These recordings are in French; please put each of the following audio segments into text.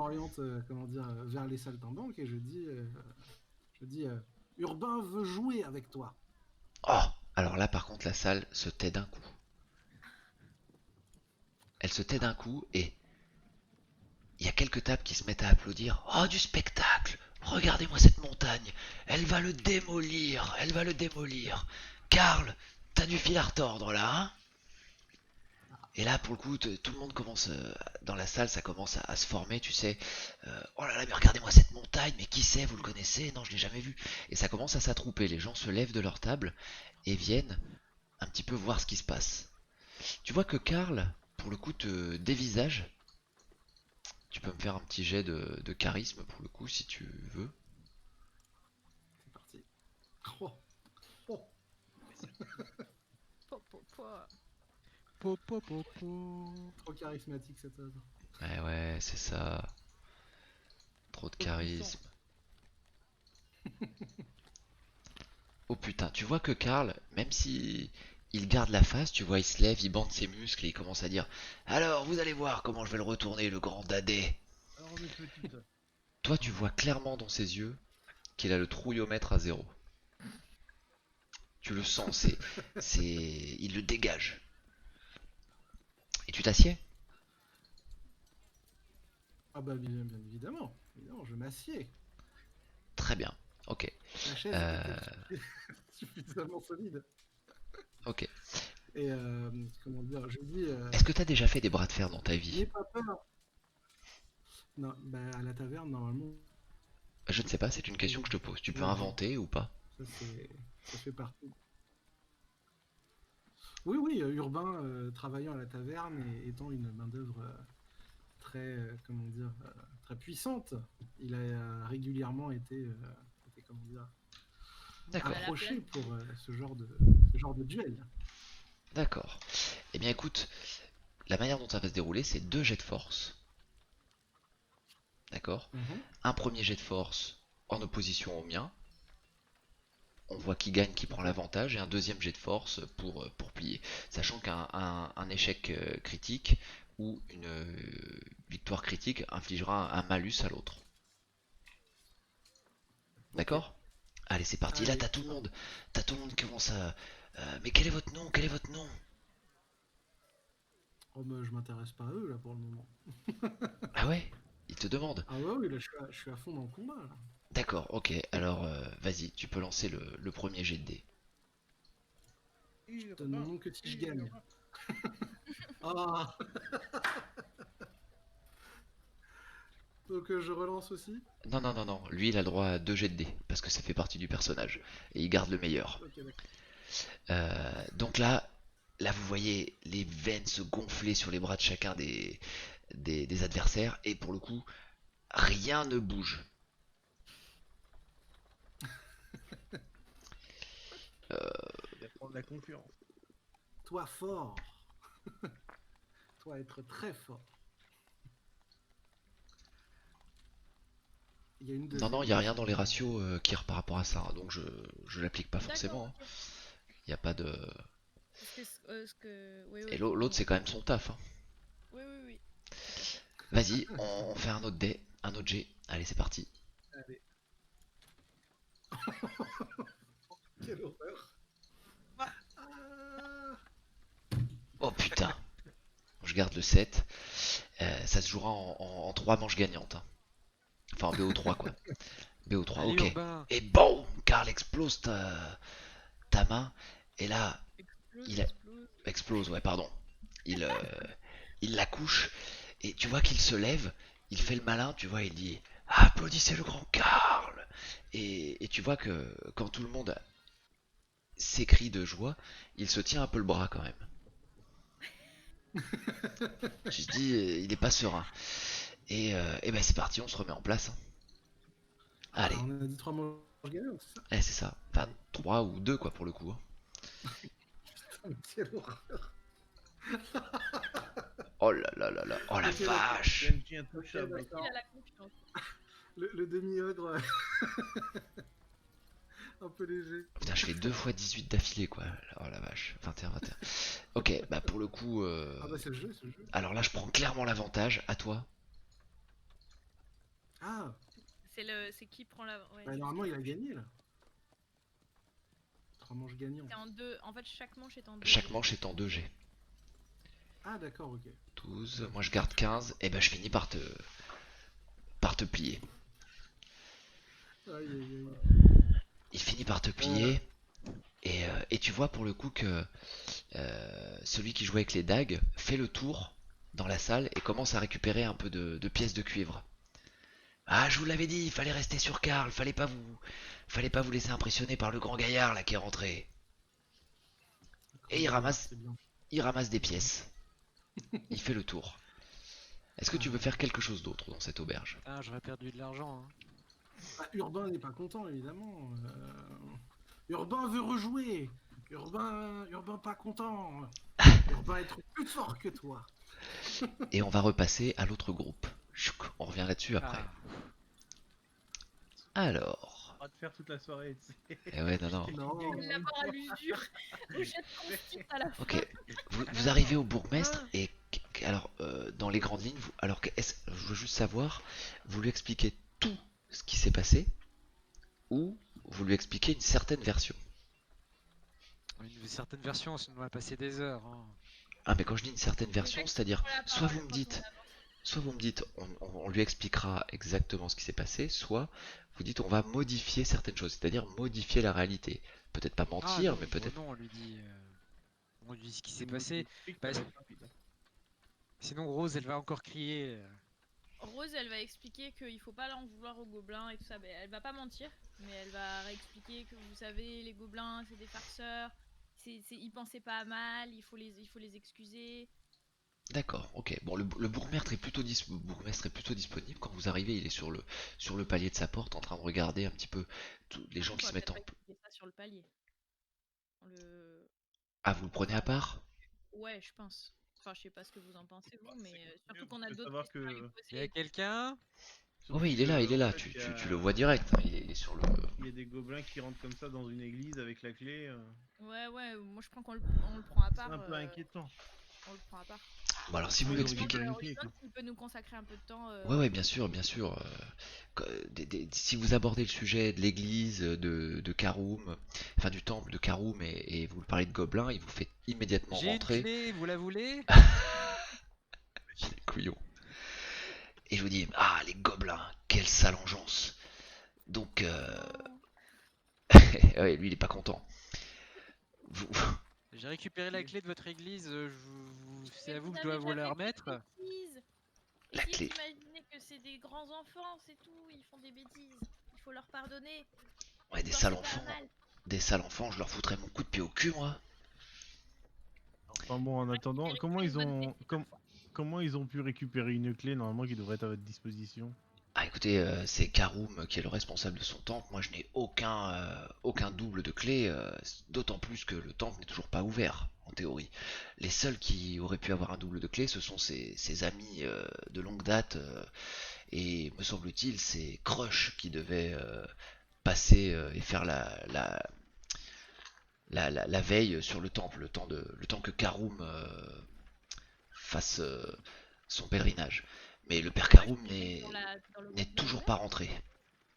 m'oriente, comment dire, vers les saltimbanques et je dis, Urbain veut jouer avec toi. Oh! Alors là, par contre, la salle se tait d'un coup. Elle se tait d'un Ah, coup et il y a quelques tables qui se mettent à applaudir. Oh, du spectacle! Regardez-moi cette montagne! Elle va le démolir! Elle va le démolir! Karl, t'as du fil à retordre là, hein? Et là, pour le coup, tout le monde commence dans la salle, ça commence à se former, tu sais. Oh là là, mais regardez-moi cette montagne, mais qui c'est? Vous le connaissez? Non, je l'ai jamais vu. Et ça commence à s'attrouper. Les gens se lèvent de leur table et viennent un petit peu voir ce qui se passe. Tu vois que Karl, pour le coup, te dévisage. Tu peux me faire un petit jet de charisme pour le coup, si tu veux. c'est parti. Oh, oh. Po, po, po. Po, po, po, po. Trop charismatique cette œuvre. Ouais, ouais, c'est ça. Trop de Trop puissant. charisme. Oh putain, tu vois que Karl, même si il garde la face, tu vois, il se lève, il bande ses muscles et il commence à dire: Alors, vous allez voir comment je vais le retourner, le grand dadais. Alors, mes petites. Toi, tu vois clairement dans ses yeux qu'il a le trouillomètre à zéro. Tu le sens, il le dégage. Et tu t'assieds? Ah bah bien évidemment. Évidemment, je m'assieds. Très bien. Ok. La chaise Euh, était suffisamment solide. ok. Et comment dire, je dis, Est-ce que t'as déjà fait des bras de fer dans ta vie? n'aie pas peur. Non, bah à la taverne, normalement, Je ne sais pas, c'est une question que je te pose. Tu peux inventer ou pas? ça fait partie. Oui, oui, Urbain, travaillant à la taverne et étant une main-d'œuvre très, comment dire, très puissante, il a régulièrement été, comment dire, D'accord, approché pour ce genre de duel. d'accord. Eh bien écoute, la manière dont ça va se dérouler, c'est deux jets de force. D'accord? Mhm. Un premier jet de force en opposition au mien. On voit qui gagne, qui prend D'accord. l'avantage. Et un deuxième jet de force pour plier. Sachant qu'un échec critique ou une victoire critique infligera un malus à l'autre. Ok. D'accord? Allez, c'est parti. Là, Allez, t'as tout c'est le parti. monde. T'as tout le monde qui commence à... mais quel est votre nom? Quel est votre nom? Oh, bah, je m'intéresse pas à eux là pour le moment. Ah ouais? Il te demande. Ah ouais, oui, là je suis à fond dans le combat là. D'accord, ok. Alors, vas-y, tu peux lancer le premier jet de dés. Je donne mon Urbain. nom que si je gagne. Urbain. Ah. Donc je relance aussi. Non, non, non, non. Lui, il a le droit à deux jets de dés, parce que ça fait partie du personnage. Et il garde le meilleur. Ok, d'accord. Donc là, vous voyez les veines se gonfler sur les bras de chacun des adversaires. Et pour le coup, rien ne bouge. Il apprend de la confiance. Toi fort. Toi être très fort. Il y a une Non, non, il deuxième n'y a rien aussi. dans les ratios qui est par rapport à ça, hein, donc je l'applique pas D'accord, forcément, hein. ok. Il n'y a pas de... Oui, Et oui, l'autre, non. c'est quand même son taf, hein. Oui, oui, oui. Tout à fait. Vas-y, on fait un autre dé, un autre G. Allez, c'est parti. Allez. Quelle horreur. Ah, Ah. Oh putain, je garde le 7. Ça se jouera en 3 manches gagnantes, hein. Enfin, en BO3, quoi. BO3, Allez, ok. Urbain. Et boum, Karl explose ta main. Et là, explose, il a- explose. explose, ouais, pardon. Il, euh, il la couche. Et tu vois qu'il se lève. Il fait le malin, tu vois, il dit: Applaudissez le grand Karl. Et tu vois que quand tout le monde s'écrie de joie, il se tient un peu le bras quand même. Tu te dis, il est pas serein. Et ben c'est parti, on se remet en place, hein. Ah, Allez, on a dit trois manches gagnantes, c'est ça? c'est ça. Enfin, Allez. 3 ou 2 quoi pour le coup, hein. Putain, quelle horreur. Oh là là là là, oh la Ok, d'accord. vache. PNJ Ok, intouchable. Il d'accord. a la confiance. Le demi-ogre un peu léger. Putain, je fais 2 fois 18 d'affilée quoi. Oh la vache, 21, 21. Ok, bah pour le coup, Ah bah c'est le jeu, c'est le jeu. alors là je prends clairement l'avantage, à toi. Ah, C'est qui prend la. Ouais, bah, je normalement, sais il a gagné, là. 3 manches gagnants. C'est en deux. En fait, chaque manche est en deux Chaque jets. manche est en 2 G. Ah, d'accord, ok. 12, Bah, moi je faut que garde tu regardes. 15, et ben je finis par te plier. Aïe, aïe, aïe. Il finit par te Euh, plier, et tu vois pour le coup que celui qui jouait avec les dagues fait le tour dans la salle et commence à récupérer un peu de pièces de cuivre. Ah, je vous l'avais dit, il fallait rester sur Karl, fallait pas vous laisser impressionner par le grand gaillard là qui est rentré. le Et grand gaillard, c'est bien. il ramasse des pièces. Il fait le tour. Est-ce que tu veux Ah. faire quelque chose d'autre dans cette auberge? Putain, j'aurais perdu de l'argent. Hein. Bah, Urbain n'est pas content, évidemment. Urbain veut rejouer. Urbain pas content. Urbain être plus fort que toi. Et on va repasser à l'autre groupe. Chouc, on revient là-dessus après. Ah, Alors. on va te faire toute la soirée, tu sais. Eh ouais, non, non. Non. Je vais l'avoir à l'usure. Au jet de constitue à la fin. Ok, vous arrivez au bourgmestre et alors dans les grandes lignes, alors je veux juste savoir, vous lui expliquez tout ce qui s'est passé ou vous lui expliquez une certaine version? une certaine version, sinon on va passer des heures. Hein. Ah mais quand je dis une certaine version, c'est-à-dire Prends la soit parole vous me quand on dites, avance. on lui expliquera exactement ce qui s'est passé, soit vous dites on va modifier certaines choses, c'est-à-dire modifier la réalité. Peut-être pas Ah mentir, non, mais bon, peut-être. non, on lui dit ce qui s'est Tu passé. m'expliques, Bah, ça va être rapide. sinon Rose, elle va encore crier. Rose, elle va expliquer qu'il faut pas l'en vouloir aux gobelins et tout ça. Elle va pas mentir, mais elle va réexpliquer que vous savez, les gobelins, c'est des farceurs. Ils pensaient pas à mal, il faut les excuser. D'accord, ok. Bon, le bourgmestre est plutôt disponible. Quand vous arrivez, il est sur le palier de sa porte en train de regarder un petit peu tous les Par gens contre, qui on se va mettent peut-être en... pas expliquer ça sur le palier. Ah, vous le prenez à Enfin, part? ouais, je pense. Enfin, je sais pas ce que vous en pensez, Bah, vous, c'est mais mieux surtout qu'on parce a que d'autres savoir questions à lui que. Il y a poser. quelqu'un? Oh Surtout oui, que, il est en là. fait, Tu le vois direct, hein, il est sur le... il y a des gobelins qui rentrent comme ça dans une église avec la clé. Ouais, ouais, moi je prends on le prend à C'est part. un peu inquiétant. On le prend à part. Bon, alors si vous Comment lui ils ont expliquez... récupéré une clé, Horizon, quoi. s'il peut nous consacrer un peu de temps. Ouais, ouais, bien sûr, bien sûr. Si vous abordez le sujet de l'église de Karoum, enfin du temple de Karoum, et vous parlez de gobelins, il vous fait immédiatement J'ai une rentrer. clé, vous la voulez? Il est couillon. Et je vous dis, ah, les gobelins, quelle sale engeance. Donc, Oh. ouais, lui, il est pas content. Vous, J'ai récupéré la clé de votre église, c'est Mais à vous vous que je dois avez vous la jamais fait de remettre? bêtises. la Essayez clé. d'imaginer que c'est des grands enfants, c'est tout. Ils font des bêtises. Il faut leur pardonner. Ouais, Ils pensaient pas à mal. des sales enfants, je leur foutrais mon coup de pied au cul, moi. Enfin bon, en attendant, Quelle une bonne fessée parfois. comment ils ont pu récupérer une clé normalement qui devrait être à votre disposition? Ah, écoutez, c'est Karoum qui est le responsable de son temple. Moi, je n'ai aucun double de clé, d'autant plus que le temple n'est toujours pas ouvert, en théorie. Les seuls qui auraient pu avoir un double de clé, ce sont ses amis de longue date, et me semble-t-il, c'est Crush qui devait passer et faire la veille sur le temple, le temps que Karoum fasse son pèlerinage. Mais le père Crush, Karoum c'est celui dans le n'est groupe de toujours l'auberge. pas rentré.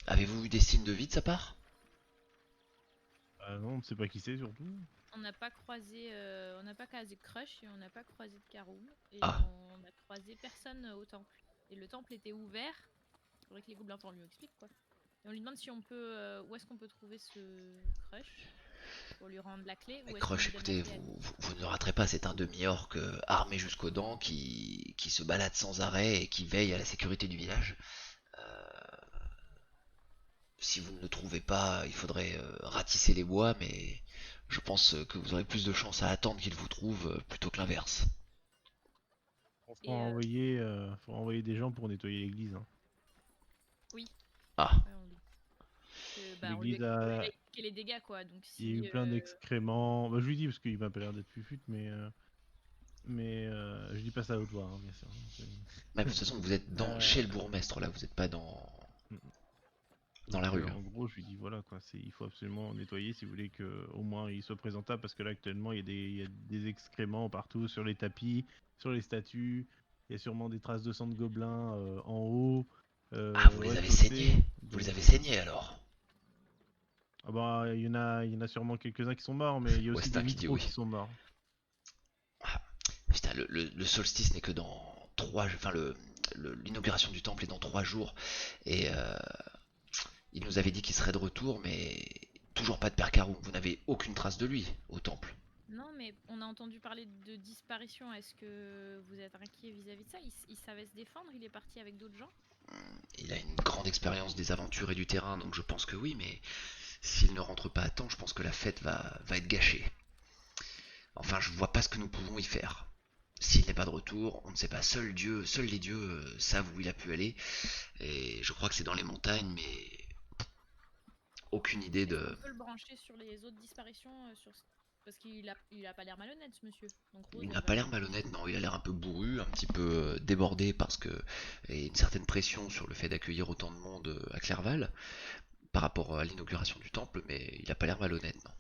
Avez-vous eu des signes de vie de sa part? Ah non, on ne sait pas qui c'est surtout. On n'a pas croisé Crush et on n'a pas croisé de Karoum et Ah, on a croisé personne au temple. Et le temple était ouvert. Faudrait que les gobelins t'en lui expliquent quoi. Et on lui demande si on peut, où est-ce qu'on peut trouver ce Crush pour lui rendre la clé ou est-ce qu'on Crush, lui donne la écoutez, clé à lui. vous ne le raterez pas, c'est un demi-orc armé jusqu'aux dents qui se balade sans arrêt et qui veille à la sécurité du village. Si vous ne le trouvez pas, il faudrait ratisser les bois, mais je pense que vous aurez plus de chances à attendre qu'il vous trouve plutôt que l'inverse. Et Faut envoyer des gens pour nettoyer l'église. Hein. oui, Ah, ouais, on lui L'église explique, on lui a a, expliqué les dégâts quoi. Donc il y a eu si plein d'excréments. Bah, je lui dis parce qu'il m'a pas l'air d'être fufute, je dis pas ça à haute voix, hein, bien sûr. mais de toute façon, vous êtes chez Euh, le bourgmestre là, vous n'êtes pas dans la Donc rue. Hein. en gros, je lui dis voilà quoi, il faut absolument nettoyer si vous voulez que au moins il soit présentable parce que là actuellement il y a des excréments partout sur les tapis, sur les statues, il y a sûrement des traces de sang de gobelins en haut. Ah, vous les ouais, avez sauter, saignés. Vous les donc, avez saignés alors. ah bah, il y en a sûrement quelques-uns qui sont morts, mais il y a aussi Westin des qui dit micros oui. qui sont morts. Ah, putain, le solstice n'est que dans 3 jours. Enfin, l'inauguration du temple est dans 3 jours. Et il nous avait dit qu'il serait de retour, mais toujours pas de Père Caroux. Vous n'avez aucune trace de lui au temple. Non, mais on a entendu parler de disparition. Est-ce que vous êtes inquiet vis-à-vis de ça? Il savait se défendre, il est parti avec d'autres gens? Il a une grande expérience des aventures et du terrain, donc je pense que oui, mais s'il ne rentre pas à temps, je pense que la fête va être gâchée. Enfin, je vois pas ce que nous pouvons y faire. S'il n'est pas de retour, on ne sait pas. Seuls les dieux savent où il a pu aller. Et je crois que c'est dans les montagnes, mais aucune idée Est-ce de. qu'on peut le brancher sur les autres disparitions parce qu'il a pas l'air malhonnête, ce monsieur. Donc Rose, Il elle n'a va pas le l'air brancher. malhonnête, non, il a l'air un peu bourru, un petit peu débordé parce que. Et une certaine pression sur le fait d'accueillir autant de monde à Clerval par rapport à l'inauguration du temple, mais il n'a pas l'air malhonnête, non.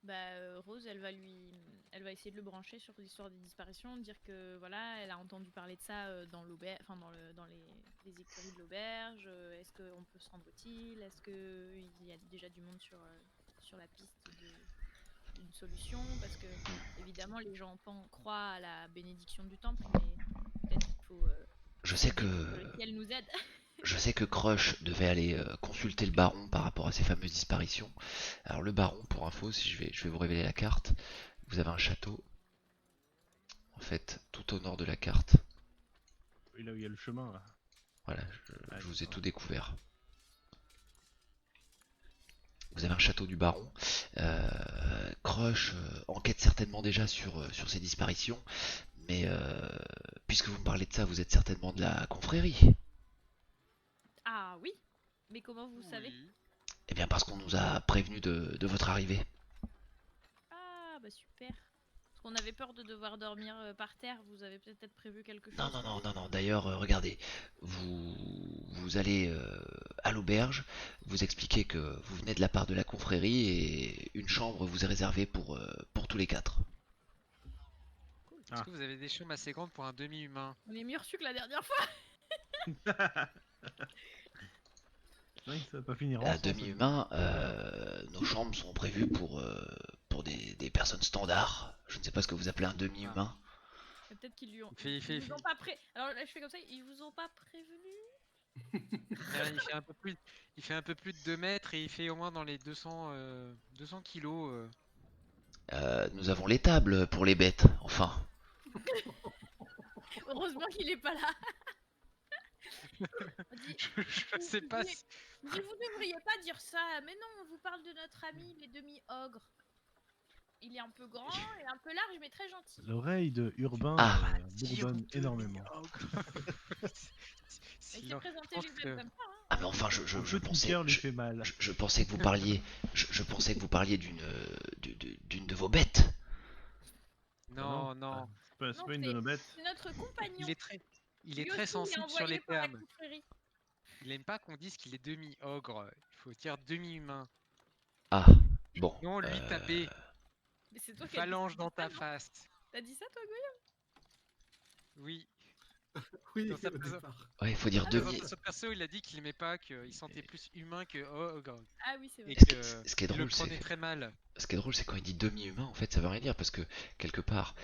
Bah, Rose, elle va essayer de le brancher sur l'histoire des disparitions, dire que voilà, elle a entendu parler de ça dans l'auberge, enfin dans les écuries de l'auberge. Est-ce qu'on peut se rendre utile? Est-ce qu'il y a déjà du monde sur la piste d'une solution? Parce que évidemment, les gens croient à la bénédiction du temple, mais peut-être qu'il faut Je sais s'aider que. pour que le ciel nous aide. Je sais que Crush devait aller consulter le baron par rapport à ces fameuses disparitions. Alors le baron, pour info, si je vais vous révéler la carte, vous avez un château, en fait, tout au nord de la carte. Et là où il y a le chemin, là. Voilà, Ah, je vous ai d'accord. tout découvert. Vous avez un château du baron. Crush enquête certainement déjà sur ces disparitions, mais puisque vous me parlez de ça, vous êtes certainement de la confrérie. Ah oui, mais comment vous savez? Oui. Eh bien parce qu'on nous a prévenu de votre arrivée. Ah bah super. Parce qu'on avait peur de devoir dormir par terre. Vous avez peut-être prévu quelque Non, chose non, pour non, nous? non, non. D'ailleurs, regardez, vous allez à l'auberge, vous expliquez que vous venez de la part de la confrérie et une chambre vous est réservée pour tous les 4. Est-ce Ah. que vous avez des chambres assez grandes pour un demi-humain? On est mieux reçus que la dernière fois. C'est vrai que ça va pas finir À ensemble. demi-humain, nos chambres sont prévues pour des personnes standards. Je ne sais pas ce que vous appelez un demi-humain. Mais peut-être qu'ils lui ont. Il fait- Ils vous ont pas Alors là, je fais comme ça. Ils vous ont pas prévenu? il fait un peu plus de 2 mètres et il fait au moins dans les 200 kilos. Nous avons l'étable pour les bêtes, enfin. Heureusement qu'il est pas là. On dit, Je sais pas si... vous devriez pas dire ça. Mais non, on vous parle de notre ami les demi-ogres. Il est un peu grand et un peu large, mais très gentil. L'oreille de Urbain Ah. bourdonne énormément. Mais il s'est présenté juste comme ça. Hein. Ah mais enfin, Son petit cœur lui fait mal. je pensais que vous parliez, je pensais que vous parliez d'une de vos bêtes. Non, non. C'est Non, pas une de nos bêtes. C'est notre compagnon. Il est très Lui très aussi, sensible sur les envoyé par la termes. confrérie. Il aime pas qu'on dise qu'il est demi-ogre. Il faut dire demi-humain. Ah, bon. Non, lui taper. Mais c'est toi qui as Phalange dit dans ça, ta non? face. T'as dit ça, toi, Goya? Oui. Oui, Dans sa au présence. départ. Ouais, il faut dire Ah, demi. Dans son perso, il a dit qu'il aimait pas, qu'il sentait plus humain que ogre. Ah oui, c'est vrai. Et Ce que qui est il le drôle, prenait c'est très mal. ce qui est drôle, c'est quand il dit demi-humain, en fait, ça veut rien dire parce que quelque part,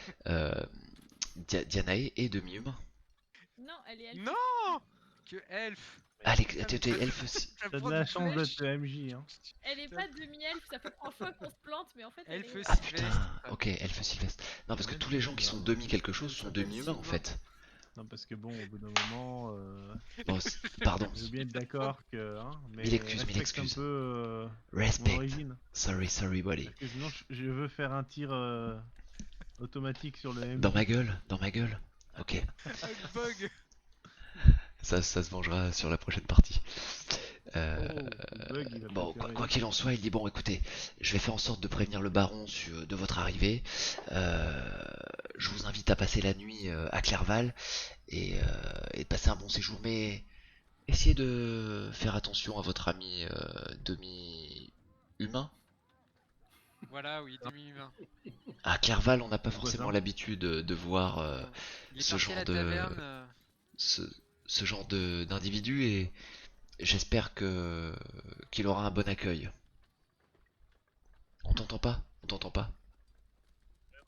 Dianae est demi-humain. Non, elle est elfe. Non, que elfe. Allez, t'es elfe aussi. Ça T'as de prend la une chance flèche. d'être le MJ, hein. Elle est pas demi-elfe, ça fait 3 fois qu'on se plante, mais en fait, elle Elfe est... Ah Sylvestre. putain, ok, elfe sylvestre. Non, parce que Ouais, tous les gens qui sont demi quelque chose sont demi-humains en fait. Non, parce que bon, au bout d'un moment, Bon, pardon, je veux bien être d'accord que. Hein, mais Mille excuses, mille respecte excuses. un peu mon respect. origine. Sorry, buddy. Parce que sinon, je veux faire un tir automatique sur le MJ. Dans ma gueule. Ok, Un bug. ça se vengera sur la prochaine partie. Le bug, il va Bon, préférer- quoi qu'il en soit, il dit bon, écoutez, je vais faire en sorte de prévenir le baron de votre arrivée. Je vous invite à passer la nuit à Clerval et de passer un bon séjour, mais essayez de faire attention à votre ami demi-humain. Voilà, oui, demi-humain. À Clerval, on n'a pas Pourquoi forcément ça l'habitude de voir Il est ce parti genre à la de- taverne. ce, ce genre d'individu et j'espère qu'il aura un bon accueil. On t'entend pas? On t'entend pas?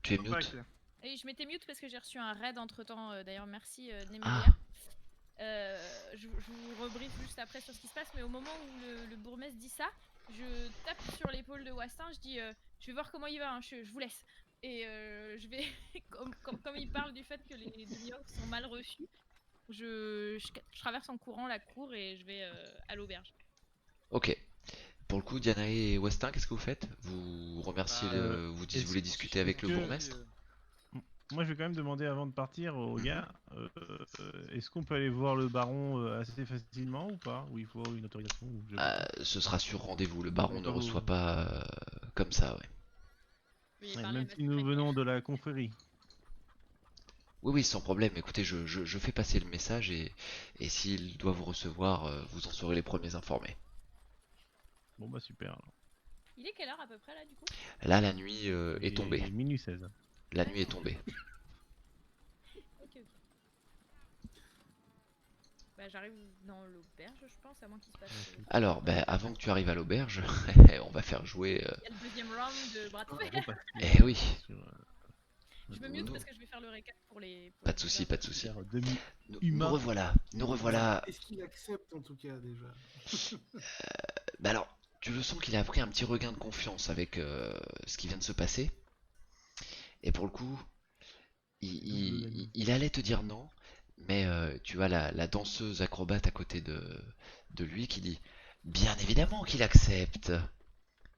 Tu es Pas mute? clair. Et je m'étais mute parce que j'ai reçu un raid entre temps. D'ailleurs, merci Nemelia. Ah, Je vous rebriefe juste après sur ce qui se passe, mais au moment où le bourgmestre dit ça, je tape sur l'épaule de Wastin, je dis je vais voir comment il va, hein, je vous laisse. Et je vais, comme il parle du fait que les demi-orcs sont mal reçus, je traverse en courant la cour et je vais à l'auberge. ok. Pour le coup, Dianae et Westin, qu'est-ce que vous faites? Vous remerciez Bah, vous voulez discuter avec le que- bourgmestre? Moi, je vais quand même demander avant de partir aux Mhm. gars, est-ce qu'on peut aller voir le baron assez facilement ou pas? Ou il faut une autorisation ou je sais pas. Ce sera sur rendez-vous, le baron ne D'accord, reçoit vous- pas comme ça, ouais. Je vais Ouais, parler à même ma si nous secrétaire. venons de la confrérie. Oui, oui, sans problème. Écoutez, je fais passer le message et s'il doit vous recevoir, vous en serez les premiers informés. Bon bah super. Alors. Il est quelle heure à peu près là du coup? Là, la nuit est Et tombée. minuit 16. La nuit est tombée. Ok. Bah j'arrive dans l'auberge je pense, à moins qu'il se passe... Alors, ben, avant que tu arrives à l'auberge, on va faire jouer. Il y a le deuxième round de bras de fer. Bon, parce que- Eh oui, sur, Je me mute parce que je vais faire le récap pour les... pas de souci, pas de souci. faire demi. Nous Humain. revoilà, nous revoilà. Est-ce qu'il accepte en tout cas déjà? Bah alors, tu le sens qu'il a pris un petit regain de confiance avec ce qui vient de se passer. Et pour le coup, il allait te dire non, mais tu as la danseuse acrobate à côté de lui qui dit bien évidemment qu'il accepte.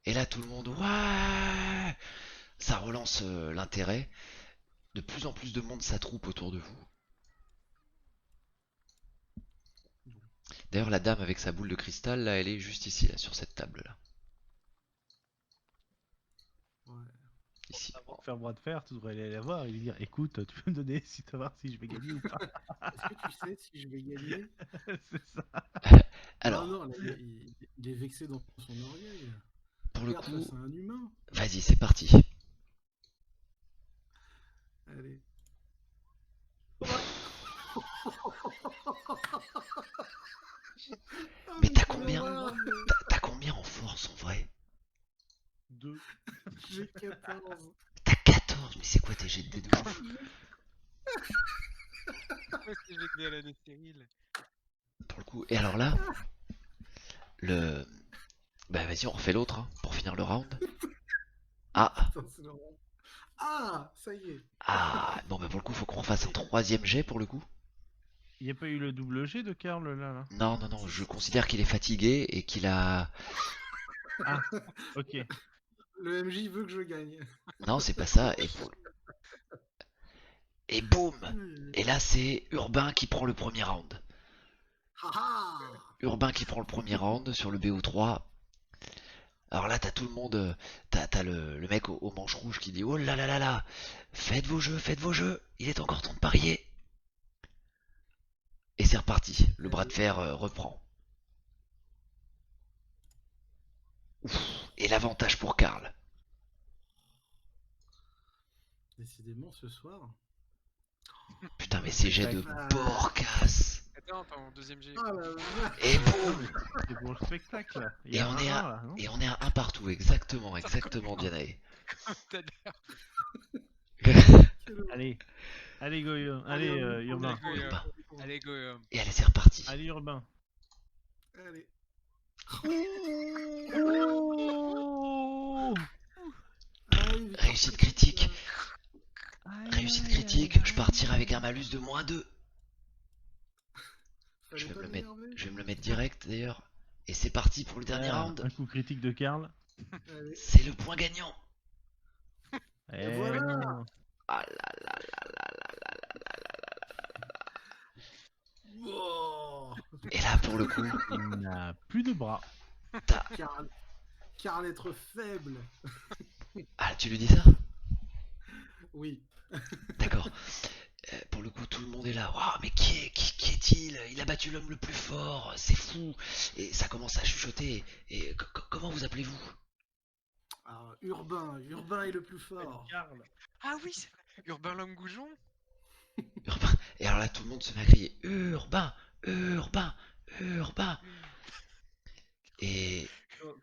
Et là, tout le monde, ouais, ça relance l'intérêt. De plus en plus de monde s'attroupe autour de vous. D'ailleurs, la dame avec sa boule de cristal, là, elle est juste ici, là, sur cette table, là. Ouais. Ici. Avant de faire bras de fer, tu devrais aller la voir et lui dire écoute, tu peux me donner si tu vas voir si je vais gagner ou pas. Est-ce que tu sais si je vais gagner? C'est ça. Alors, Non, là, il est vexé dans son orgueil. pour le Regarde, coup, c'est un humain. vas-y, c'est parti. Allez. Mais t'as combien T'as combien en force, en vrai? 2. J'ai 14. T'as 14, mais c'est quoi tes jets de dés de ouf? Pourquoi est-ce que j'ai gagné à l'année stérile? Pour le coup. Et alors là, le... Bah vas-y, on refait l'autre, hein, pour finir le round. Ah, Putain, c'est normal. Ah, ça y est. ah, bon bah pour le coup, faut qu'on fasse un troisième jet pour le coup. Il n'y a pas eu le double G de Karl là? Non, non, non, je considère qu'il est fatigué et qu'il a... Ah, ok. Le MJ veut que je gagne. Non, c'est pas ça, et boum. Et là, c'est Urbain qui prend le premier round. Haha. Urbain qui prend le premier round sur le BO3. Alors là, t'as tout le monde, t'as le mec au manche rouge qui dit oh là là là là, faites vos jeux, il est encore temps de parier. Et c'est reparti, le bras de fer reprend. Ouf, et l'avantage pour Karl. Décidément, ce soir. Putain, mais ces jets de porcasse. Attends, ton deuxième G. Ah la vache. Et boum. C'est pour le spectacle là. Il y Et a on un est à- là, non? Et on est à un partout, exactement, Dianae. Tout à l'heure. Allez, allez Goyo, allez Urbain. Allez, go, Urbain. Allez, go. Et allez, c'est reparti. Allez Urbain. Allez. Oh Allez, Réussite critique. Aïe, Réussite aïe, critique, aïe, je partirai avec un malus de -2. fallait Je vais pas me le mettre, m'énerver. je vais me le mettre direct d'ailleurs. Et c'est parti pour le dernier Ah, round. un coup critique de Karl. Allez. C'est le point gagnant. Et voilà. non. Ah là là là là là. Oh. Et là, pour le coup, Il n'a plus de bras. Karl être faible. ah, tu lui dis ça? Oui. D'accord. Pour le coup, tout le monde est là. Waouh, mais qui est-il? Il a battu l'homme le plus fort. C'est fou. Et ça commence à chuchoter. Et comment vous appelez-vous? Ah, Urbain est le plus fort. Karl. Ah oui, c'est vrai. Urbain l'homme goujon. Urbain. Et alors là, tout le monde se met à crier Urbain, Urbain, Urbain. Et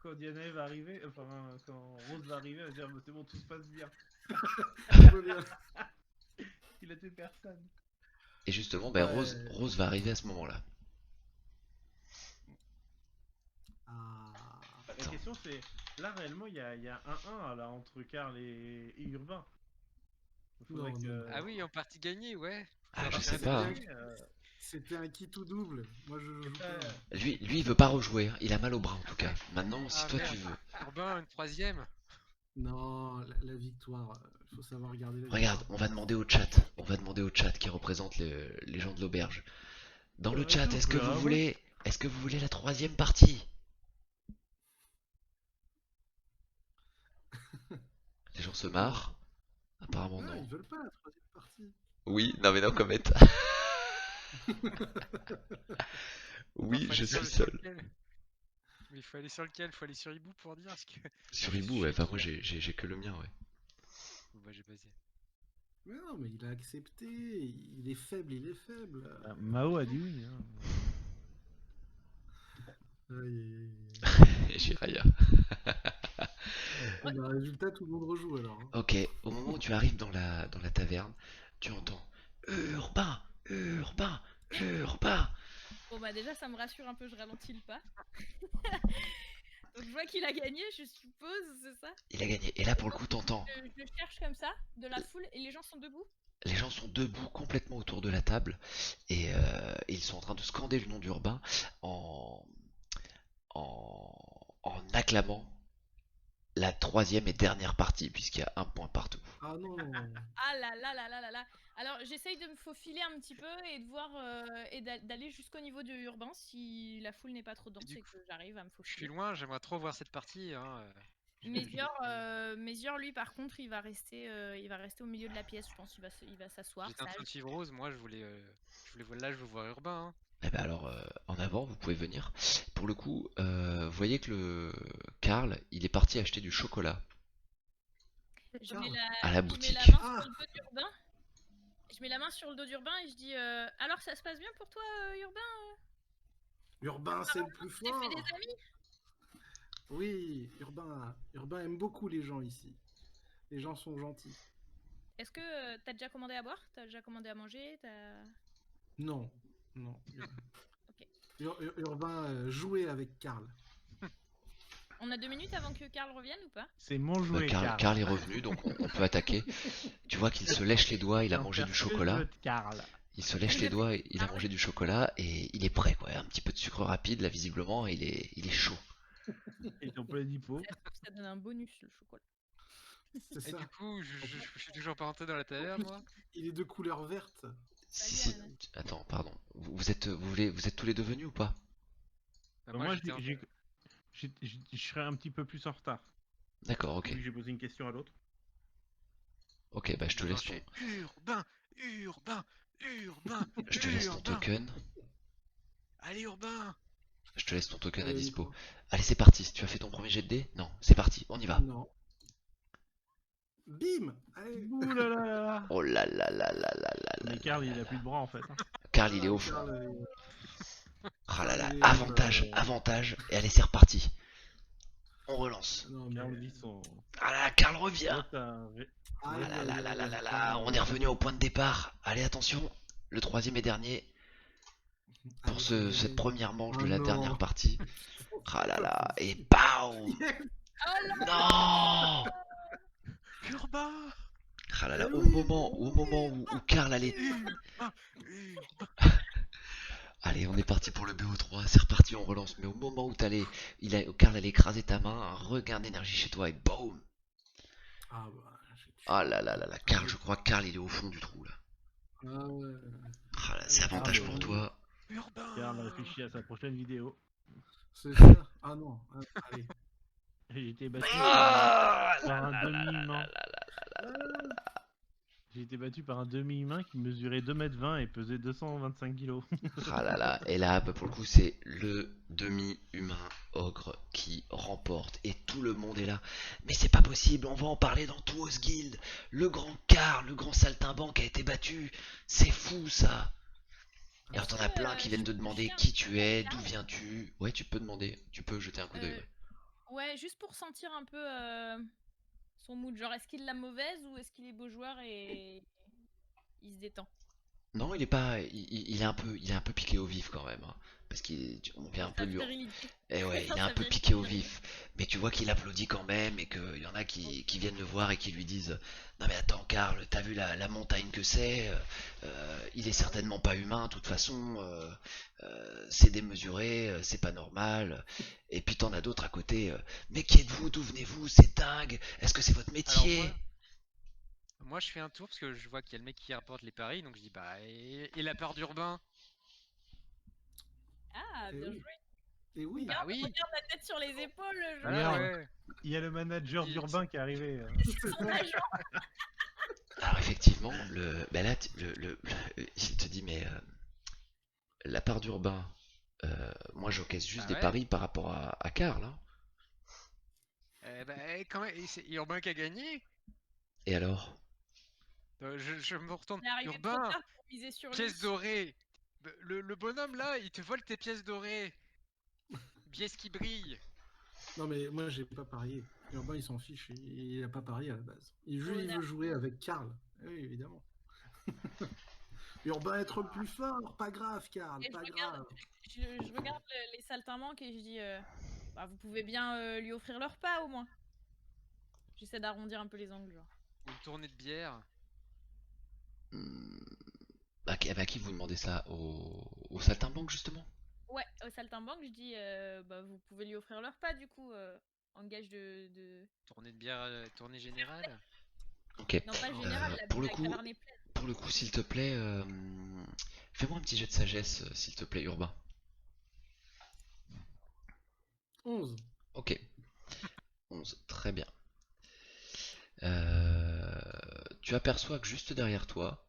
Quand Diana va arriver, enfin quand Rose va arriver, elle va dire c'est bon, tout se passe bien. Tout va bien. Il a tué personne. Et justement, ben, Rose, Ouais. Rose va arriver à ce moment-là. Ah. La Attends. question c'est, là réellement il y a 1-1 là entre Karl et Urbain. Il faudrait Non, que... non, non. Ah oui, en partie gagné, ouais. Ah, je Faut sais arrêter pas. de Hein. gagner. C'était un qui tout double. Moi, je joue pas. Lui, il veut pas rejouer. Hein. Il a mal au bras en tout cas. Maintenant, si Ah toi tu merde. veux. Urbain, une troisième. Non, la victoire. Faut savoir regarder la Regarde, victoire. on va demander au chat. On va demander au chat qui représente les gens de l'auberge. Dans le chat, est-ce que vous voulez, la troisième partie? Les gens se marrent. Apparemment Ah, non. ils veulent pas la troisième partie. Oui, non mais non, comment. Oui, Faut je aller sur suis sur seul. lequel Mais il faut aller sur lequel? Faut aller sur Hibou pour dire ce que. Sur Hibou, ouais. Enfin, moi j'ai que le mien, ouais. Bon bah j'ai basé. Mais non, mais il a accepté. Il est faible, il est faible. Mao a dit oui. Hein. Aïe, aïe, aïe. Et Jiraya. Ah, bah, résultat, tout le monde rejoue alors. Hein. Ok, au moment où tu arrives dans la taverne, tu entends Urbain, Urbain, Urbain. Bon bah déjà ça me rassure un peu, je ralentis le pas. Donc je vois qu'il a gagné, je suppose, c'est ça? Il a gagné. Et là, pour le coup, t'entends. Je cherche comme ça, de la foule, et les gens sont debout. Les gens sont debout complètement autour de la table et ils sont en train de scander le nom d'Urbain en, en acclamant la troisième et dernière partie, puisqu'il y a un point partout. Ah non. Ah là là là là là là. Alors j'essaye de me faufiler un petit peu et de voir et d'aller jusqu'au niveau de urbain si la foule n'est pas trop dense du et coup, que j'arrive à me Je suis faufiler. loin, j'aimerais trop voir cette partie. Hein. Mézior, lui par contre il va rester au milieu de la pièce, je pense. Il va s'asseoir. J'étais en train sage. de suivre Rose, moi je voulais voir là, je veux voir Urbain. Hein. Eh ben alors, en avant, vous pouvez venir. Pour le coup, vous voyez que le Karl, il est parti acheter du chocolat Je mets la, à la je mets boutique. la main Ah. sur le dos d'Urbain. Je mets la main sur le dos d'Urbain et je dis alors ça se passe bien pour toi Urbain? Urbain, c'est le plus T'as fort. fait des amis? Oui, Urbain aime beaucoup les gens ici. Les gens sont gentils. Est-ce que t'as déjà commandé à boire? T'as déjà commandé à manger? Non, non. Ok. Urbain jouait avec Karl. On a 2 minutes avant que Karl revienne ou pas? C'est mon jouet, Karl. Karl est revenu, donc on peut attaquer. Tu vois qu'il se lèche les doigts, il a J'en mangé perds du que chocolat. le de Karl. Il se lèche les doigts, il a mangé du chocolat et il est prêt, quoi. Un petit peu de sucre rapide, là, visiblement, il est chaud. Et ton plein d'hypo. Ça donne un bonus le chocolat. C'est Et ça. du coup, je suis toujours pas rentré dans la taverne, moi. Il est de couleur verte. Si, Ananas. Attends, pardon. Vous êtes tous les deux venus ou pas? Bah, Moi, j'étais en- je serais un petit peu plus en retard. D'accord, ok. Vu que j'ai posé une question à l'autre. Ok, bah je te Non, laisse je ton, fais Urbain, Urbain, Urbain, je te laisse ton Urbain. token. Allez Urbain. Je te laisse ton token à Allez, dispo. Nico. Allez, c'est parti. Tu as fait ton premier jet de dés? Non, c'est parti, on y va. Non. Bim. Allez. Ouh là là là là. Oh là là là là là là là. Mais Karl, il a plus de bras en fait. Hein. Karl, il est au fond. Karl, Ah là là, il est- avantage, avantage. Et allez, c'est reparti. On relance. non, mais... Karl vit son. Ah là, Karl revient. L'autre a un- Ah Aïe, là aïe, là aïe, là là aïe, là aïe. là. On est revenu au point de départ. Allez, attention. Le troisième et dernier pour Allez, allez, cette allez. première manche de Oh la non. dernière partie. Ah là là. Et BAM. Oh là Non. Urbain. Ah là là, Eh au oui, moment où Karl allait... Urbain. Allez, on est parti pour le BO3, c'est reparti, on relance. Mais au moment où Karl allait écraser ta main, un regain d'énergie chez toi et boum. Ah bah, j'ai tué. Ah là là là là, Karl, je crois que Karl il est au fond du trou là. Ah ouais. Ah là, c'est avantage Karl, pour toi. Urbain. Karl réfléchit à sa prochaine vidéo. C'est ça. Ah non. Ah, allez. J'ai été battu Ah par là un là là demi-humain. là là. J'ai été battu par un demi-humain qui mesurait 2,20 m et pesait 225 kg. Ah là là, et là, bah, pour le coup, c'est le demi-humain ogre qui remporte. Et tout le monde est là. Mais c'est pas possible, on va en parler dans tout Osguild. Le grand Karl, le grand saltimbanque a été battu. C'est fou ça. Et alors t'en as Est-ce que, plein qui viennent te je peux demander jeter un qui coup tu d'œil es, là d'où viens-tu. Ouais, tu peux demander, tu peux jeter un coup d'œil, Euh, ouais. Ouais, juste pour sentir un peu son mood. Genre, est-ce qu'il l'a mauvaise ou est-ce qu'il est beau joueur et il se détend? Non, il est pas, il est un peu piqué au vif quand même, hein, parce on vient un peu Sa de lui. virilité. Et ouais, il est un Sa peu virilité piqué au viril. vif. Mais tu vois qu'il applaudit quand même et qu'il y en a qui viennent le voir et qui lui disent non mais attends Karl, t'as vu la montagne que c'est il est certainement pas humain de toute façon, c'est démesuré, c'est pas normal. Et puis t'en as d'autres à côté, mais qui êtes-vous, d'où venez-vous, c'est dingue, est-ce que c'est votre Alors métier? moi je fais un tour parce que je vois qu'il y a le mec qui rapporte les paris, donc je dis bah et la part d'Urbain? Ah, Et bien oui. joué. Et oui. Bah oui, Regarde la tête sur les épaules, genre. voilà Regarde, ouais. il y a le manager Dis- d'Urbain qui est arrivé. C'est son agent. Alors effectivement, bah là, il te dit mais la part d'Urbain, moi j'encaisse juste Bah des ouais. paris par rapport à Karl, hein. Bah quand même, et c'est Urbain qui a gagné. Et alors? Je me retourne. Il est arrivé trop Urbain, tard pour miser sur lui. pièce dorée. Le bonhomme là, il te vole tes pièces dorées. Pièces qui brillent. Non, mais moi, j'ai pas parié. Urbain, il s'en fiche. Il a pas parié à la base. Il Honneur. veut jouer avec Karl. Oui, évidemment. Urbain être le plus fort. Pas grave, Karl. Et Pas grave. je regarde les saltimbanques et je dis bah, vous pouvez bien lui offrir leur repas au moins. J'essaie d'arrondir un peu les angles, genre. Ou une tournée de bière. Hmm, à qui vous demandez ça? Au saltimbanque justement? Ouais, au saltimbanque, je dis bah, vous pouvez lui offrir leur repas du coup en gage Tournée de bière, tournée générale. Ok. Non, pas général, Pour le la coup, caverne est pleine. s'il te plaît, fais-moi un petit jet de sagesse, s'il te plaît, Urbain. 11. Ok. 11, très bien. Tu aperçois que juste derrière toi,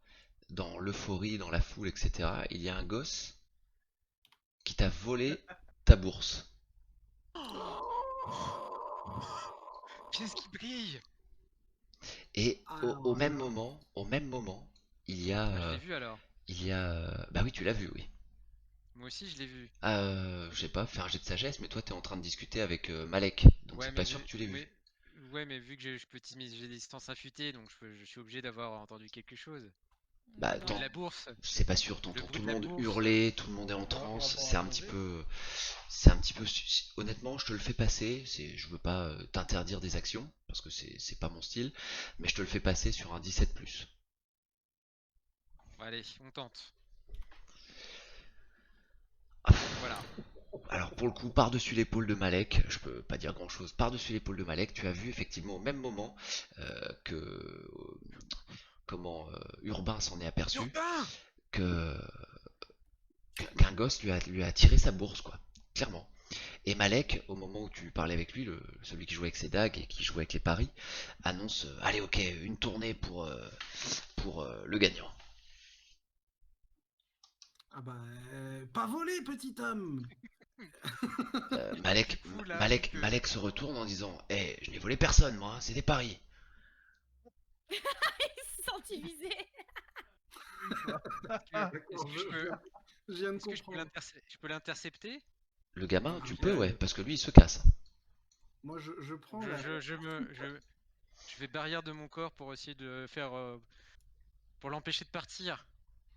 dans l'euphorie, dans la foule, etc., il y a un gosse qui t'a volé ta bourse. Pièces qui brillent. Et Alors, là, au même moment, il y a, Ah, je l'ai vu alors. bah oui, tu l'as vu, oui. Moi aussi, je l'ai vu. Je sais pas, fais un jet de sagesse, mais toi t'es en train de discuter avec Malek, donc Ouais, c'est pas sûr que tu l'aies vu. ouais, mais vu que je peux j'ai des distances affûtées, donc je suis obligé d'avoir entendu quelque chose. Bah Le bruit de attends, la bourse. c'est pas sûr, Le t'entends bruit tout de le la monde bourse. hurler, tout le monde est en Par transe, rapport c'est à un ton petit jet. peu, honnêtement, je te le fais passer, je veux pas t'interdire des actions, parce que c'est pas mon style, mais je te le fais passer sur un 17+. Allez, on tente. Ah, Voilà. alors pour le coup, par-dessus l'épaule de Malek, je peux pas dire grand-chose, par-dessus l'épaule de Malek, tu as vu effectivement au même moment que comment Urbain s'en est aperçu, Urbain! que qu'un gosse lui a tiré sa bourse, quoi, clairement. Et Malek, au moment où tu parlais avec lui, celui qui jouait avec ses dagues et qui jouait avec les paris, annonce allez, ok, une tournée pour le gagnant. ah bah, pas volé, petit homme. Du coup, là, vu que. Malek se retourne en disant je n'ai volé personne, moi, hein, c'est des paris. Il s'est senti visé. Est-ce D'accord, que je peux, je viens de est-ce que je peux comprendre. je peux l'intercepter? Le gamin, tu Ok. peux, ouais, parce que lui, il se casse. Moi, je prends Je, la. je, je me, je fais barrière de mon corps pour essayer de faire, pour l'empêcher de partir.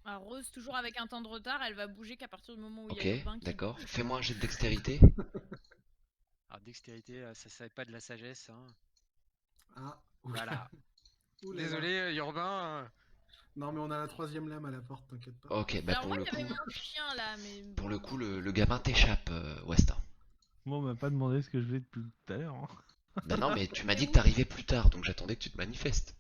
Alors, Rose, toujours avec un temps de retard, elle va bouger qu'à partir du moment où il y Ok, a Urbain qui d'accord. bouge. Fais-moi un jet de dextérité. Alors, dextérité, ça n'est pas de la sagesse, hein. Ah, Voilà. ouh là là. Désolé, Urbain. Non, mais on a la troisième lame à la porte, t'inquiète pas. Ok, bah Alors, moi, il y avait moins de chiens là, mais. pour le coup, le gamin t'échappe, Westin. Moi, on m'a pas demandé ce que je voulais depuis tout à l'heure, hein. Bah non, mais tu m'as Mais dit que oui. t'arrivais plus tard, donc j'attendais que tu te manifestes.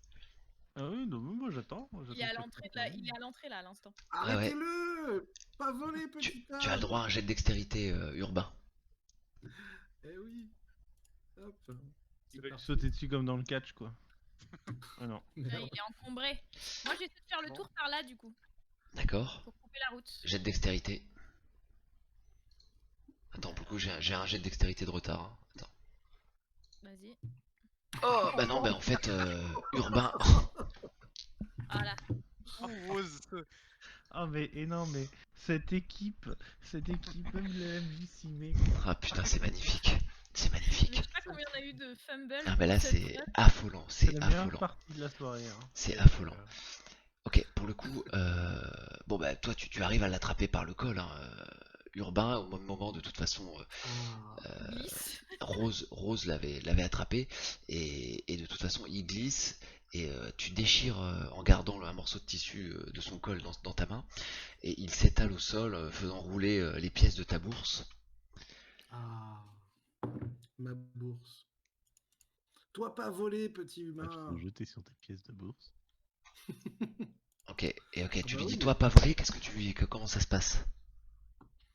Ah oui, non, mais moi j'attends. Il est à l'entrée là, il est à l'entrée là à l'instant. Ouais, ouais. Arrêtez-le. Pas volé, petit homme. Tu as le droit à un jet de dextérité urbain. Eh oui. Hop. Il C'est va lui parti. sauter dessus comme dans le catch, quoi. Ah non. Là, Merde. il est encombré. Moi, j'essaie de faire le Bon. tour par là du coup, D'accord? pour couper la route. Jet de dextérité. Attends, pour le coup, j'ai un jet de dextérité de retard, hein. Attends. Vas-y. Oh, bah non, bah en fait, urbain. Voilà. Oh, Rose. Ah mais et non mais cette équipe, même la MJC, Ah putain, c'est magnifique. C'est Mais magnifique. je sais pas combien on a eu de fumble. Ah mais là cette c'est run. affolant, c'est c'est la meilleure affolant. partie de la soirée. Hein. C'est Donc, affolant. Ok, pour le coup, bon bah toi tu arrives à l'attraper par le col, hein. Urbain, au même moment de toute façon, Ah, Glisse. Rose l'avait attrapé et de toute façon il glisse et tu déchires en gardant un morceau de tissu de son col dans ta main et il s'étale au sol faisant rouler les pièces de ta bourse. ah, ma bourse. Toi pas volé, petit tu peux humain. jeter sur tes pièces de bourse. Ok, et ok, Ah tu bah lui dis oui. toi pas volé, qu'est-ce que tu lui comment ça se passe?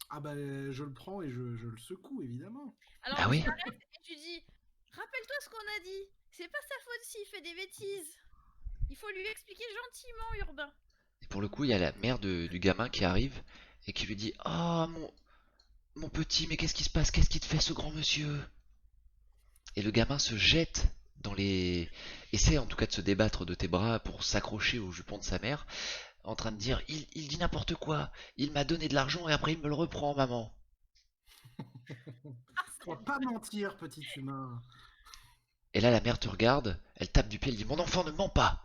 Ah bah je le prends et je le secoue, évidemment. Alors Ah tu oui? l'arrêtes et tu dis rappelle-toi ce qu'on a dit. C'est pas sa faute s'il fait des bêtises. Il faut lui expliquer gentiment, Urbain. Et pour le coup, il y a la mère du gamin qui arrive et qui lui dit ah mon petit, mais qu'est-ce qui se passe? Qu'est-ce qui te fait ce grand monsieur? Et le gamin se jette dans les... essaie en tout cas de se débattre de tes bras pour s'accrocher au jupon de sa mère, en train de dire il dit n'importe quoi, il m'a donné de l'argent et après il me le reprend, maman. Tu vas pas mentir, petit humain. Et là la mère te regarde, elle tape du pied, elle dit mon enfant ne ment pas.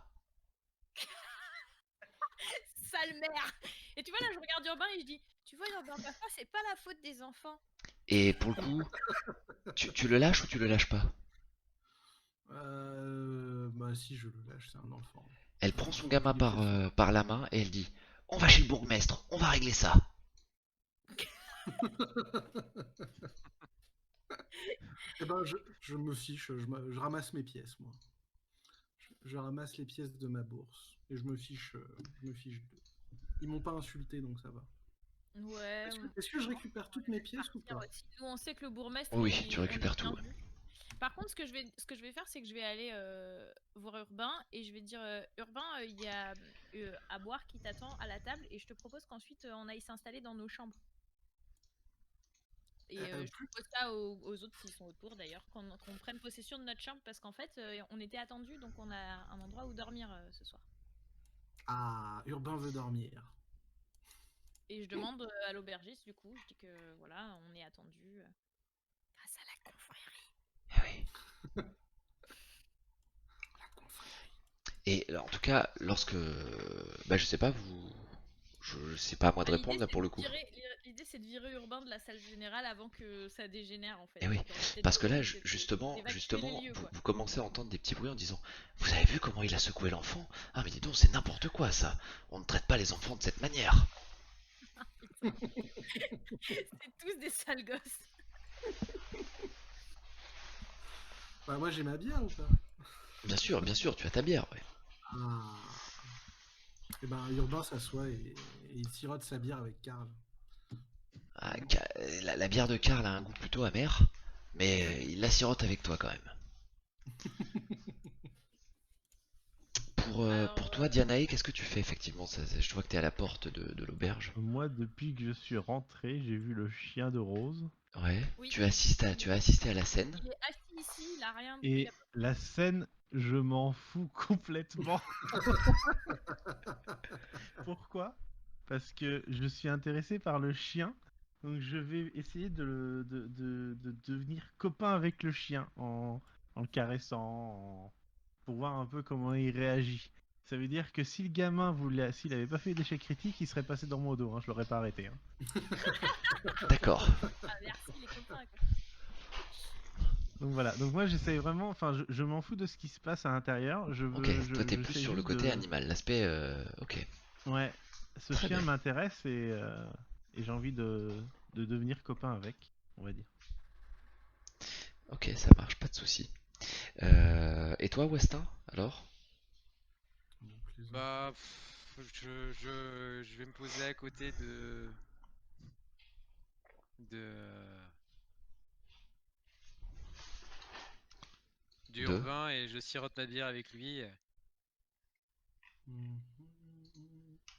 Sale mère. Et tu vois là, je regarde Urbain et je dis tu vois Urbain, parfois c'est pas la faute des enfants. Et pour le coup, tu le lâches ou tu le lâches pas? Bah si, je le lâche, c'est un enfant. Elle prend son gamin Il est très fort. par la main et elle dit on va chez le bourgmestre, on va régler ça. Eh ben, je me fiche, je ramasse mes pièces, moi. Je ramasse les pièces de ma bourse. Et je me fiche d'eux. Ils m'ont pas insulté, donc ça va. Ouais. Est-ce que je récupère toutes mes pièces ou pas? Aussi. Nous on sait que le bourgmestre, Oui, tu on récupères est bien tout. Ouais. vu. Par contre, ce que je vais faire, c'est que je vais aller voir Urbain et je vais dire Urbain, il y a à boire qui t'attend à la table et je te propose qu'ensuite on aille s'installer dans nos chambres. Et je Plus- propose ça aux autres s'ils sont autour d'ailleurs, qu'on prenne possession de notre chambre parce qu'en fait on était attendus donc on a un endroit où dormir ce soir. Ah, Urbain veut dormir. Et je demande à l'aubergiste du coup, je dis que voilà, on est attendus grâce à la confrérie. Eh oui. Et en tout cas, lorsque, bah je sais pas, je sais pas à moi de répondre là pour le coup. L'idée c'est de virer Urbain de la salle générale avant que ça dégénère en fait. Eh oui, Donc, peut-être parce que là, d'évacuer justement, les lieux, quoi. vous commencez à entendre des petits bruits en disant, vous avez vu comment il a secoué l'enfant? Ah mais dis donc, c'est n'importe quoi ça. On ne traite pas les enfants de cette manière. C'est tous des sales gosses. Bah, moi, j'ai ma bière ou pas? Bien sûr, tu as ta bière, ouais. Ah. Et ben, Urbain s'assoit et il sirote sa bière avec Karl. Ah, la bière de Karl a un goût plutôt amer, mais il la sirote avec toi quand même. Pour toi, Dianae, qu'est-ce que tu fais effectivement? Je vois que tu es à la porte de l'auberge. Moi, depuis que je suis rentré, j'ai vu le chien de Rose. Ouais. Oui. Tu as assisté à la scène. Il est assis ici, il a rien. Et la scène, je m'en fous complètement. Pourquoi? Parce que je suis intéressé par le chien. Donc je vais essayer de devenir copain avec le chien en le caressant, pour voir un peu comment il réagit. Ça veut dire que si le gamin s'il avait pas fait d'échec critique, il serait passé dans mon dos, hein, je l'aurais pas arrêté. Hein. D'accord. Ah, merci les copains. Quoi. Donc voilà, donc moi j'essaye vraiment, enfin je m'en fous de ce qui se passe à l'intérieur. Ok, toi t'es plus sur le côté animal, l'aspect. Ok. Ouais, ce Très chien bien. m'intéresse et j'ai envie de devenir copain avec, on va dire. Ok, ça marche, pas de souci. Et toi, Westin, alors? Bah, je vais me poser à côté du Deux. urbain et je sirote la bière avec lui.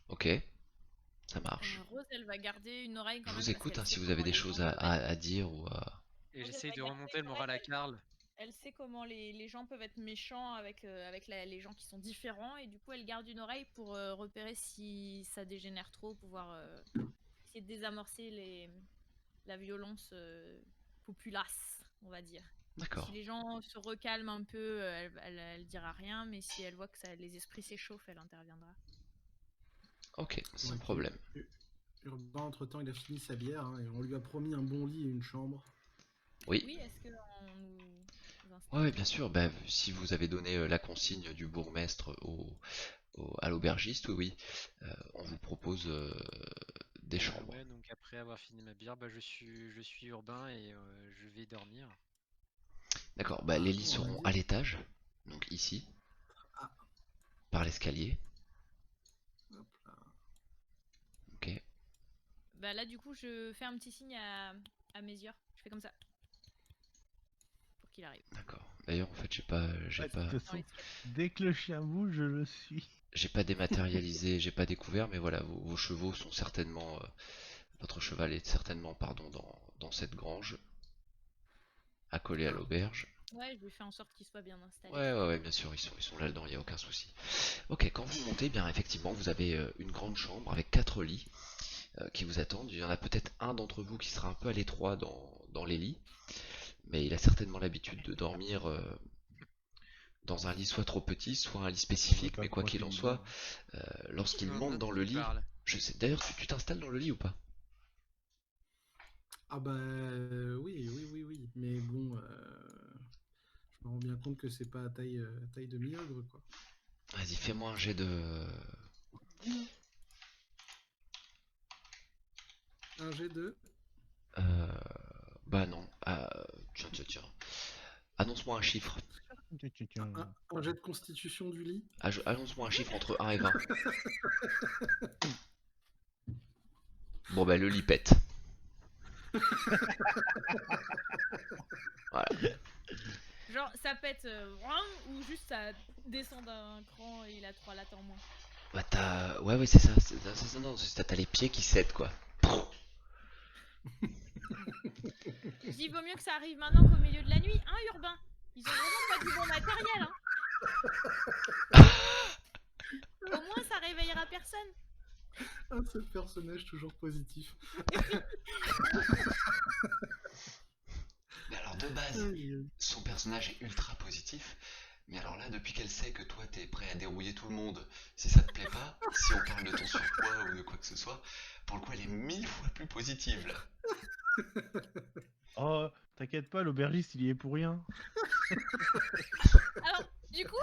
Ok, ça marche. Rose, elle va garder une oreille quand Je même. vous parce écoute qu'elle hein, sait si vous avez comment des les choses gens peuvent être- à dire ou à... Et Rose, j'essaye elle de va remonter garder le une moral à oreille, Karl. Elle sait comment les gens peuvent être méchants avec, les gens qui sont différents. Et du coup, elle garde une oreille pour repérer si ça dégénère trop, pouvoir essayer de désamorcer la violence populace, on va dire. D'accord. Si les gens se recalment un peu, elle dira rien, mais si elle voit que les esprits s'échauffent, elle interviendra. Ok, sans Ouais, problème. Urbain, entre-temps, il a fini sa bière hein, et on lui a promis un bon lit et une chambre. Oui. Oui, est-ce qu'on nous installe Ouais, bien sûr. Bah, si vous avez donné la consigne du bourgmestre à l'aubergiste, oui, on vous propose des chambres. Ouais, donc après avoir fini ma bière, bah, je suis urbain et je vais dormir. D'accord. Bah, les lits On a seront dit- à l'étage, donc ici, Ah, par l'escalier. hop là. Ok. Bah là, du coup, je fais un petit signe à Mézior. Je fais comme ça. Pour qu'il arrive. D'accord. D'ailleurs, en fait, Ouais, de toute Dans façon, l'escalier. dès que le chien bouge, je le suis. j'ai pas dématérialisé, j'ai pas découvert, mais voilà, vos chevaux sont certainement, votre cheval est certainement, pardon, dans cette grange, accolé à l'auberge. Ouais, je lui fais en sorte qu'il soit bien installé. Ouais, bien sûr, ils sont là-dedans, il n'y a aucun souci. Ok, quand vous montez, bien effectivement, vous avez une grande chambre avec 4 lits qui vous attendent. Il y en a peut-être un d'entre vous qui sera un peu à l'étroit dans les lits, mais il a certainement l'habitude de dormir dans un lit soit trop petit, soit un lit spécifique, mais quoi qu'il en soit, lorsqu'il Je me monte demande dans de le qui lit, parle. je sais, d'ailleurs, tu t'installes dans le lit ou pas? Ah bah oui. Mais bon, je me rends bien compte que c'est pas à taille de mi-ogre, quoi. Vas-y, fais-moi un jet de... Un G2. Euh, Bah non. Tiens. Annonce-moi un chiffre. Un jet de constitution du lit. Annonce-moi un chiffre entre 1 et 20. Bon bah le lit pète. Voilà. Genre, ça pète vroom, ou juste ça descend d'un cran et il a 3 lattes en moins. Bah t'as... Ouais, c'est ça. Non, t'as les pieds qui cèdent, quoi. Je dis, vaut mieux que ça arrive maintenant qu'au milieu de la nuit, hein, Urbain? Ils ont vraiment pas du bon matériel, hein. Au moins, ça réveillera personne. Ah, ce personnage toujours positif. Mais alors de base, son personnage est ultra positif. Mais alors là, depuis qu'elle sait que toi t'es prêt à dérouiller tout le monde, si ça te plaît pas, si on parle de ton surpoids ou de quoi que ce soit, pour le coup elle est 1000 fois plus positive là. Oh, t'inquiète pas, l'aubergiste, il y est pour rien. Alors, du coup,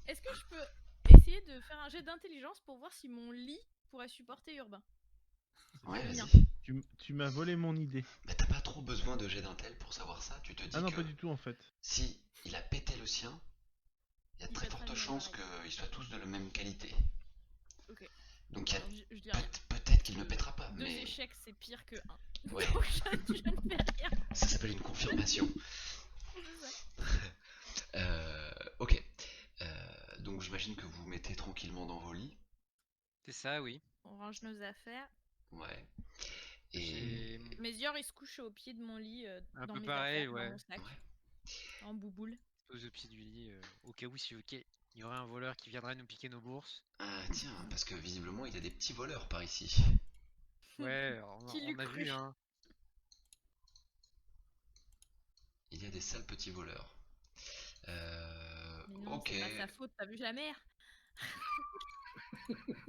est-ce que je peux essayer de faire un jet d'intelligence pour voir si mon lit pourrait supporter Urbain? Ouais, bien. vas-y. Tu m'as volé mon idée. Mais t'as pas trop besoin de jet d'intel pour savoir ça. Tu te dis Ah non, que pas du tout en fait. si il a pété le sien, il y a de Il très pètera fortes le mien, chances pareil. qu'ils soient tous de la même qualité. Ok. Donc il y a Alors, je dis rien. peut-être qu'il ne pètera pas, 2 mais échecs, c'est pire que 1. ouais, Donc, je ne fais rien. ça s'appelle une confirmation. C'est ça. Ok. Donc j'imagine que vous vous mettez tranquillement dans vos lits. C'est ça, oui. On range nos affaires. Ouais. Et J'ai Mézior, il se couche au pied de mon lit, un dans peu mes pareil, affaires, dans ouais. mon sac, ouais. en bouboule. Pose au pied du lit, au cas où si ok, il y aurait un voleur qui viendrait nous piquer nos bourses. Ah tiens, parce que visiblement il y a des petits voleurs par ici. Ouais, Qui l'eût on a cru? vu, hein. Il y a des sales petits voleurs. Mais non, Ok. c'est pas sa faute, t'as vu la mère?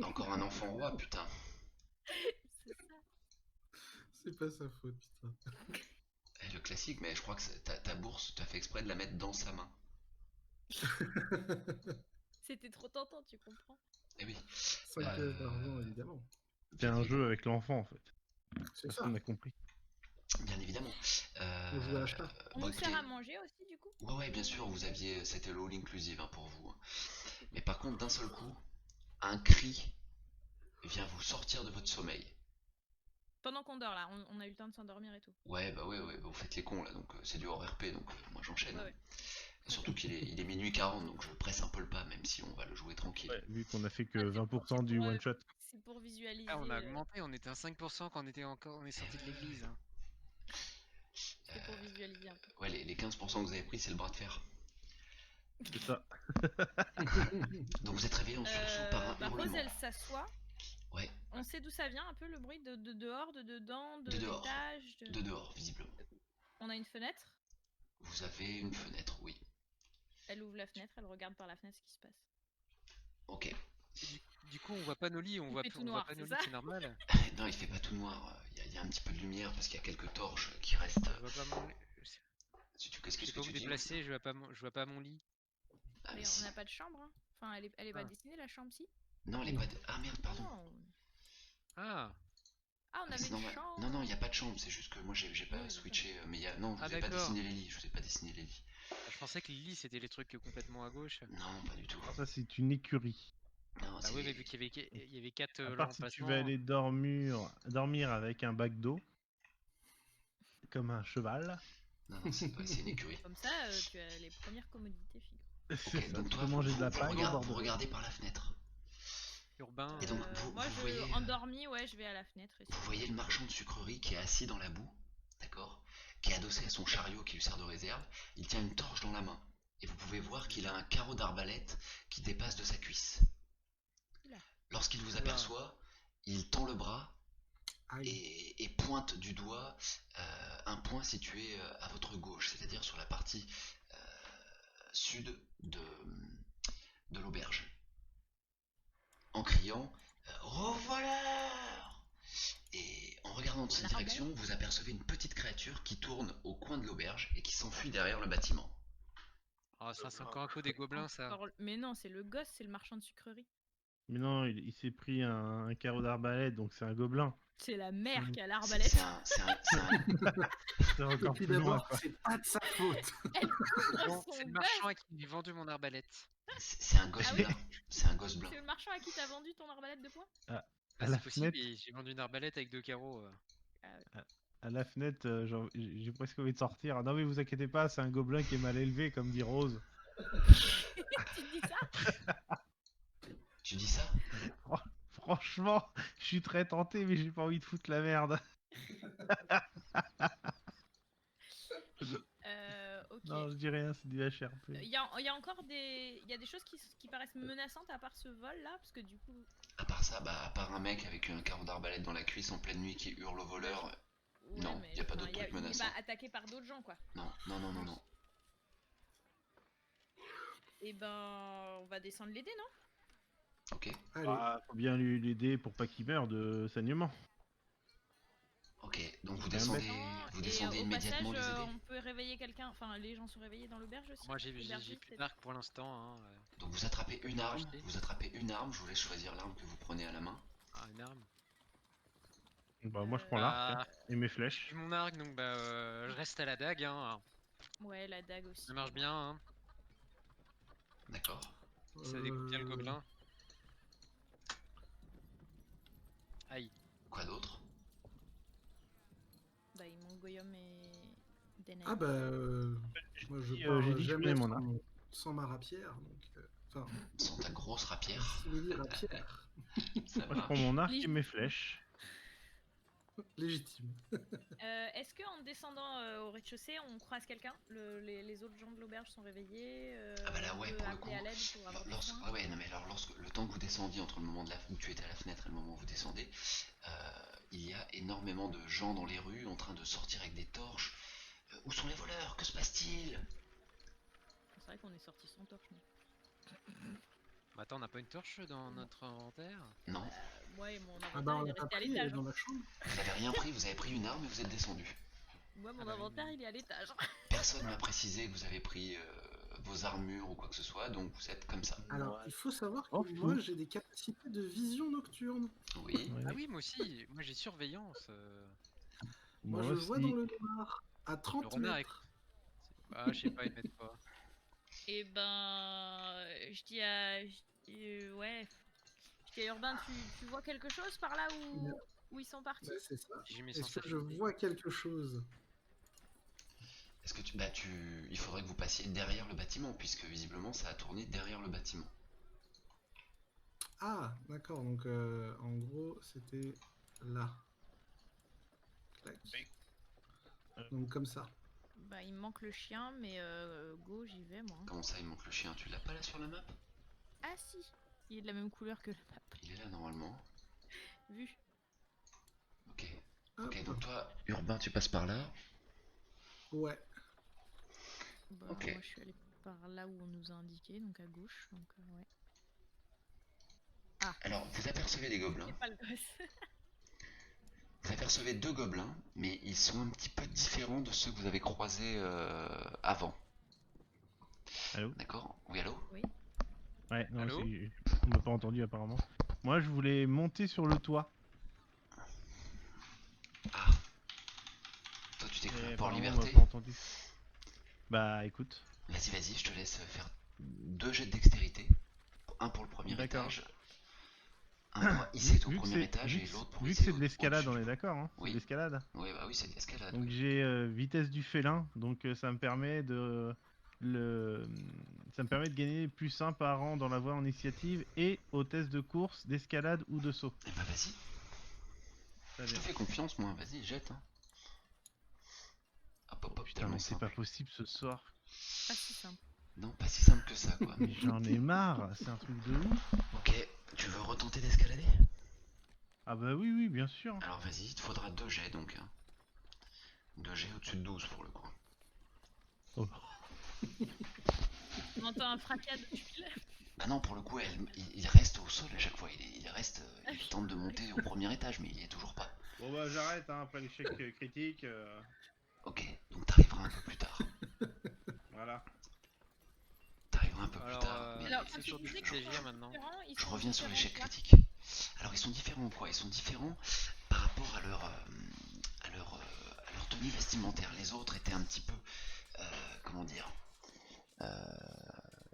Encore un enfant roi, putain. C'est ça. C'est pas sa faute, putain. Le classique, mais je crois que ta bourse, tu as fait exprès de la mettre dans sa main. C'était trop tentant, tu comprends? Eh oui. 5 pièces d'argent, évidemment. C'est un jeu avec l'enfant en fait. C'est ça. Personne n'a compris. Bien évidemment. On joue à l'achat. On Bon, nous sert écoutez, à manger aussi, du coup? ouais, bien sûr, c'était le all inclusive hein, pour vous. Mais par contre, d'un seul coup, un cri vient vous sortir de votre sommeil. Pendant qu'on dort, là, on a eu le temps de s'endormir et tout. Ouais, bah vous faites les cons là, donc c'est du hors RP, donc moi j'enchaîne. Ouais. Surtout il est minuit 40, donc je presse un peu le pas, même si on va le jouer tranquille. Ouais, vu qu'on a fait que Ah, c'est 20% du pour, one shot. C'est pour visualiser. Ah, on a augmenté, on était à 5% quand on est sorti de l'église, hein. C'est pour visualiser un peu. Ouais, les 15% que vous avez pris, c'est le bras de fer. C'est ça. Donc vous êtes réveillé en sursaut par un Rose, hurlement. elle s'assoit Ouais, On sait d'où ça vient un peu le bruit de dehors, de dedans, de De dehors. l'étage de dehors, visiblement. On a une fenêtre. Vous avez une fenêtre, oui. Elle ouvre la fenêtre, elle regarde par la fenêtre ce qui se passe. Ok. Du coup, on voit pas nos lits, Il fait tout noir, c'est ça c'est normal. Non, il fait pas tout noir. Il y a un petit peu de lumière parce qu'il y a quelques torches qui restent. Je vois pas mon lit. Qu'est-ce Je sais que pas où tu me dis? déplacer, je vois pas mon lit. Ah, Mais mais on si. n'a pas de chambre. Hein. Enfin, elle est pas Ah. dessinée la chambre, si. Non, elle est pas. Ah merde, pardon. Non. Ah, Ah, on Mais avait c'est une normal. chambre. Non, non, il n'y a pas de chambre, c'est juste que moi j'ai pas Oui, c'est ça. switché. Mais il y a. Non, je Ah, vous ai pas d'accord. dessiné les lits. Je vous ai pas dessiné les lits. je pensais que les lits c'était les trucs complètement à gauche. Non, pas du tout. Alors ça, c'est une écurie. Non, Ah oui, mais c'est. vu qu'il y avait 4 À part si tu veux l'emplacement. aller dormir avec un bac d'eau, comme un cheval. Non, non, c'est une écurie. Comme ça, tu as les premières commodités, figure. C'est Ok, ça, donc tu toi, peux manger de la paille au bord vous de l'eau. regardez par la fenêtre. Urbain. Et donc, Moi, vous voyez, endormi, ouais, je vais à la fenêtre. Vous voyez le marchand de sucrerie qui est assis dans la boue, d'accord? Qui est adossé à son chariot qui lui sert de réserve. Il tient une torche dans la main. Et vous pouvez voir qu'il a un carreau d'arbalète qui dépasse de sa cuisse. Oula. Lorsqu'il vous Oula. aperçoit, il tend le bras Aïe. et pointe du doigt un point situé à votre gauche, c'est-à-dire sur la partie sud de l'auberge. En criant Revoleur! Et en regardant de cette direction, vous apercevez une petite créature qui tourne au coin de l'auberge et qui s'enfuit derrière le bâtiment. Ah, ça, c'est encore un coup des gobelins, ça. Mais non, c'est le gosse, c'est le marchand de sucrerie. Mais non, il s'est pris un carreau d'arbalète, donc c'est un gobelin. C'est la mère C'est- qui a l'arbalète. C'est Et encore puis plus loin, d'abord, quoi. c'est pas de sa faute. Elle couvre Bon, son c'est le gosse. marchand à qui j'ai vendu mon arbalète. C'est un gosse Ah oui. blanc. C'est un gosse blanc. C'est le marchand à qui t'as vendu ton arbalète de poing. Bah, À la c'est possible, fenêtre, et j'ai vendu une arbalète avec 2 carreaux. à la fenêtre, j'ai presque envie de sortir. Ah non mais vous inquiétez pas, c'est un gobelin qui est mal élevé, comme dit Rose. Tu dis ça? Tu dis ça? Franchement, je suis très tenté, mais j'ai pas envie de foutre la merde. Ok. Non, je dis rien, c'est du HRP. Il y a encore des choses qui paraissent menaçantes à part ce vol là, parce que du coup. À part ça, à part un mec avec un carreau d'arbalète dans la cuisse en pleine nuit qui hurle au voleur, Ouais, non, mais y a pas enfin, d'autres trucs il est menaçants. pas attaqué par d'autres gens quoi. Non, non, non, non, non. Et ben, on va descendre l'aider, non? Ok, Allez. Ah, faut bien l'aider pour pas qu'il meure de saignement. ok. Donc vous Un descendez, mec. vous descendez Et au immédiatement passage, les aider. on peut réveiller quelqu'un. Enfin, les gens sont réveillés dans l'auberge aussi. Moi, j'ai L'aubergiste, plus d'arc pour l'instant. Hein. Donc vous attrapez une arme. acheter. Vous attrapez une arme. Je vous laisse choisir l'arme que vous prenez à la main. Ah, une arme. Bah moi je prends l'arc hein, et mes flèches. J'ai mon arc, donc je reste à la dague. Hein. Ouais, la dague aussi. Ça marche bien. Hein. D'accord. Ça découpe bien le gobelin. Aïe. Quoi d'autre? Bah, il manque Goyom et Denay. Ah bah, moi je J'ai pars dit que je jamais prenais mon sans ma rapière, donc... Enfin, Sans ta grosse rapière. simili rapière. Ça Moi je marche. prends mon arc et mes flèches. Légitime. Est-ce que en descendant au rez-de-chaussée, on croise quelqu'un? Les autres gens de l'auberge sont réveillés. Ah bah là ouais, on peut pour le appeler coup. à l'aide pour avoir des Lorsque, soins. ouais, non mais alors lorsque le temps que vous descendiez entre le moment où tu étais à la fenêtre et le moment où vous descendez, il y a énormément de gens dans les rues en train de sortir avec des torches. Où sont les voleurs? Que se passe-t-il? C'est vrai qu'on est sorti sans torche, nous. Bah, attends, on n'a pas une torche dans notre inventaire? Non, Moi et mon Ah bah, inventaire, on il l'a est pas resté à pris, elle est l'étage. dans la chambre. vous avez rien pris, vous avez pris une arme et vous êtes descendu. Moi, mon Ah bah oui, inventaire, mais- il est à l'étage. Personne m'a précisé que vous avez pris vos armures ou quoi que ce soit, donc vous êtes comme ça. Alors, il faut savoir que Oh, moi fou. j'ai des capacités de vision nocturne. Oui. Ouais. Ah oui, moi aussi. Moi, j'ai surveillance. Moi je vois dans le noir, à 30 renard est- mètres. Ah, je sais pas, ils mettent quoi. Et ben, je dis à. Ouais. Je dis à Urbain, tu vois quelque chose par là où ils sont partis? Ouais, c'est ça. J'ai mis Est-ce que je sensibilité. vois quelque chose? Est-ce que il faudrait que vous passiez derrière le bâtiment, puisque visiblement ça a tourné derrière le bâtiment. Ah, d'accord, donc en gros c'était là. Clac. Donc comme ça. Bah, il me manque le chien, mais go, j'y vais moi. Comment ça, il manque le chien? Tu l'as pas là sur la map? Ah si, il est de la même couleur que la map. Il est là normalement. Vu. Ok. Hop. Ok, donc toi, Urbain, tu passes par là. Ouais. Bah, Ok. moi je suis allée par là où on nous a indiqué, donc à gauche. Donc ouais. Alors, vous apercevez des gobelins. C'est pas le gosse. Vous apercevez 2 gobelins, mais ils sont un petit peu différents de ceux que vous avez croisés avant. Allô? D'accord? Oui, allô? Oui. Ouais, non, Allô? on m'a pas entendu apparemment. Moi, je voulais monter sur le toit. Ah. Toi, tu t'es cru Et un peu en apparemment, on m'a liberté? pas entendu. Bah, écoute. Vas-y, vas-y, je te laisse faire 2 jets de dextérité. Un pour le premier D'accord. étage. Un pour hisser au Vu que premier étage et vu que l'autre pour vu que hisser c'est de l'escalade, au-dessus on du est plafond. d'accord, hein? C'est Oui. de l'escalade. Oui, bah oui, c'est de l'escalade. Donc Oui. j'ai vitesse du félin, donc ça me permet de gagner plus 1 par an dans la voie en initiative et au test de course, d'escalade ou de saut. Eh bah vas-y, Très je te bien. fais confiance, moi. Vas-y, jette. Hein. Hop, hop, Oh, hop, putain, tellement mais c'est pas simple. possible ce soir. Pas si simple. Non, pas si simple que ça, quoi. Mais j'en ai marre, c'est un truc de ouf. Ok, tu veux retenter d'escalader? Ah bah oui, oui, bien sûr. Alors vas-y, il te faudra 2 jets donc. Hein. 2 jets au-dessus de 12 pour le coup. Oh. On entend un fracas de tuiles. Bah non, pour le coup, il reste au sol à chaque fois. Il tente de monter au premier étage, mais il y est toujours pas. Bon bah j'arrête, hein, après l'échec critique. Ok, donc t'arriveras un peu plus tard. Voilà. T'arriveras un peu plus Alors, tard. Mais Alors, c'est quand sur tu du disais plaisir qu'ils sont maintenant. différents, ils je sont reviens sur différents l'échec quoi critique. Alors ils sont différents en quoi? Ils sont différents par rapport à leur tenue vestimentaire. Les autres étaient un petit peu, comment dire,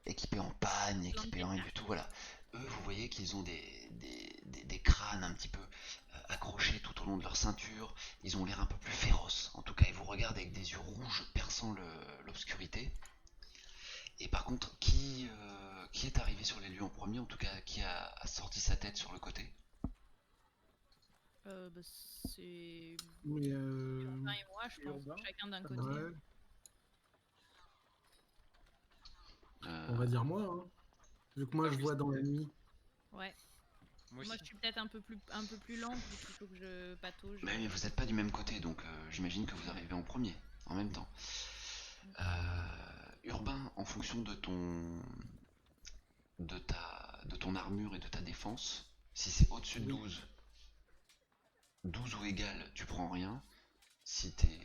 équipés en pagne, équipés en rien du tout. Voilà. Eux, vous voyez qu'ils ont des crânes un petit peu accrochés tout au long de leur ceinture. Ils ont l'air un peu plus féroces. En tout cas, ils vous regardent avec des yeux rouges perçant l'obscurité. Et par contre, qui est arrivé sur les lieux en premier? En tout cas, qui a sorti sa tête sur le côté? Bah, c'est Mais Urbain et moi, je pense, Urbain. chacun d'un côté. ouais, Euh, on va dire moi, hein. Vu que moi je vois dans la nuit. Ouais. Moi Moi, aussi. je suis peut-être un peu plus lente, vu qu'il faut que je patauge. mais vous n'êtes pas du même côté, donc j'imagine que vous arrivez en premier, en même temps. Urbain, en fonction de ton armure et de ta défense, si c'est au-dessus de Oui. 12 ou égal, tu prends rien. Si t'es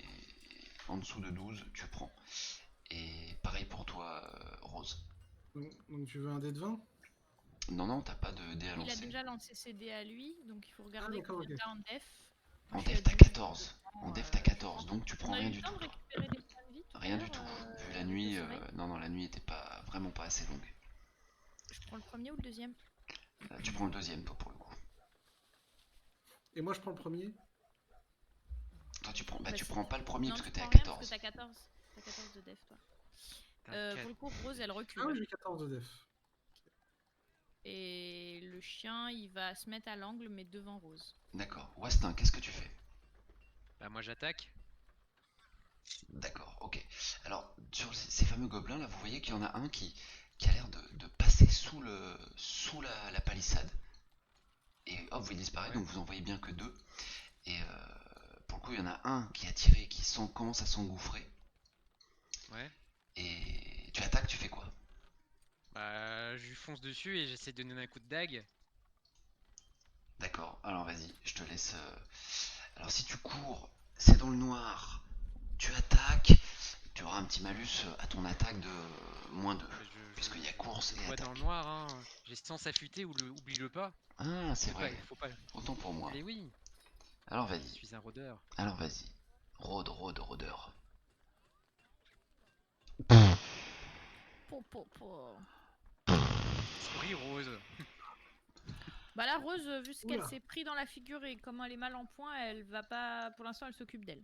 en dessous de 12, tu prends. Et pareil pour toi, Rose. Donc tu veux un dé de 20? Non, non, t'as pas de dé à Il a lancer. déjà lancé ses dés à lui, donc il faut regarder d'accord, combien ok. t'as en def. En Moi, je suis def, à t'as 12, 14. donc, En def, t'as 14, donc tu prends On a eu rien le du temps tout, de toi. récupérer des points de vie tout à Rien du l'heure, tout. Vu la avec le nuit, soleil. non, la nuit était vraiment pas assez longue. Je prends le premier ou le deuxième? Tu prends le deuxième, toi, pour le coup. Et moi je prends le premier? Toi, tu prends, Bah, tu si. prends pas le premier Non, parce que tu t'es à prends rien parce 14. que t'as 14. T'as 14 de def, toi. T'as Pour le coup, Rose, elle recule. Ah oui, j'ai 14 de def. Et le chien, il va se mettre à l'angle, mais devant Rose. D'accord. Wastin, qu'est-ce que tu fais? Bah, moi j'attaque. D'accord, ok. Alors, sur ces fameux gobelins, là, vous voyez qu'il y en a un qui a l'air de passer sous la palissade. Et hop, vous il disparaît, Ouais. donc vous en voyez bien que 2. Et pour le coup, il y en a un qui a tiré, qui commence à s'engouffrer. Ouais. Et tu attaques, tu fais quoi? Bah, je lui fonce dessus et j'essaie de donner un coup de dague. D'accord, alors vas-y, je te laisse. Alors si tu cours, c'est dans le noir, tu attaques, tu auras un petit malus à ton attaque de -2. Bah, Puisqu'il y a course je et vois dans attaque. le noir, hein. J'ai sens affûté ou oublie-le pas. Ah, c'est Faut vrai, pas, faut pas. autant pour moi. Allez, oui, Alors je vas-y, suis un rôdeur. alors vas-y. Rôdeur. Po. Oui, Rose. Bah la Rose, vu ce qu'elle Oula. s'est pris dans la figure et comment elle est mal en point, elle va pas... Pour l'instant, elle s'occupe d'elle.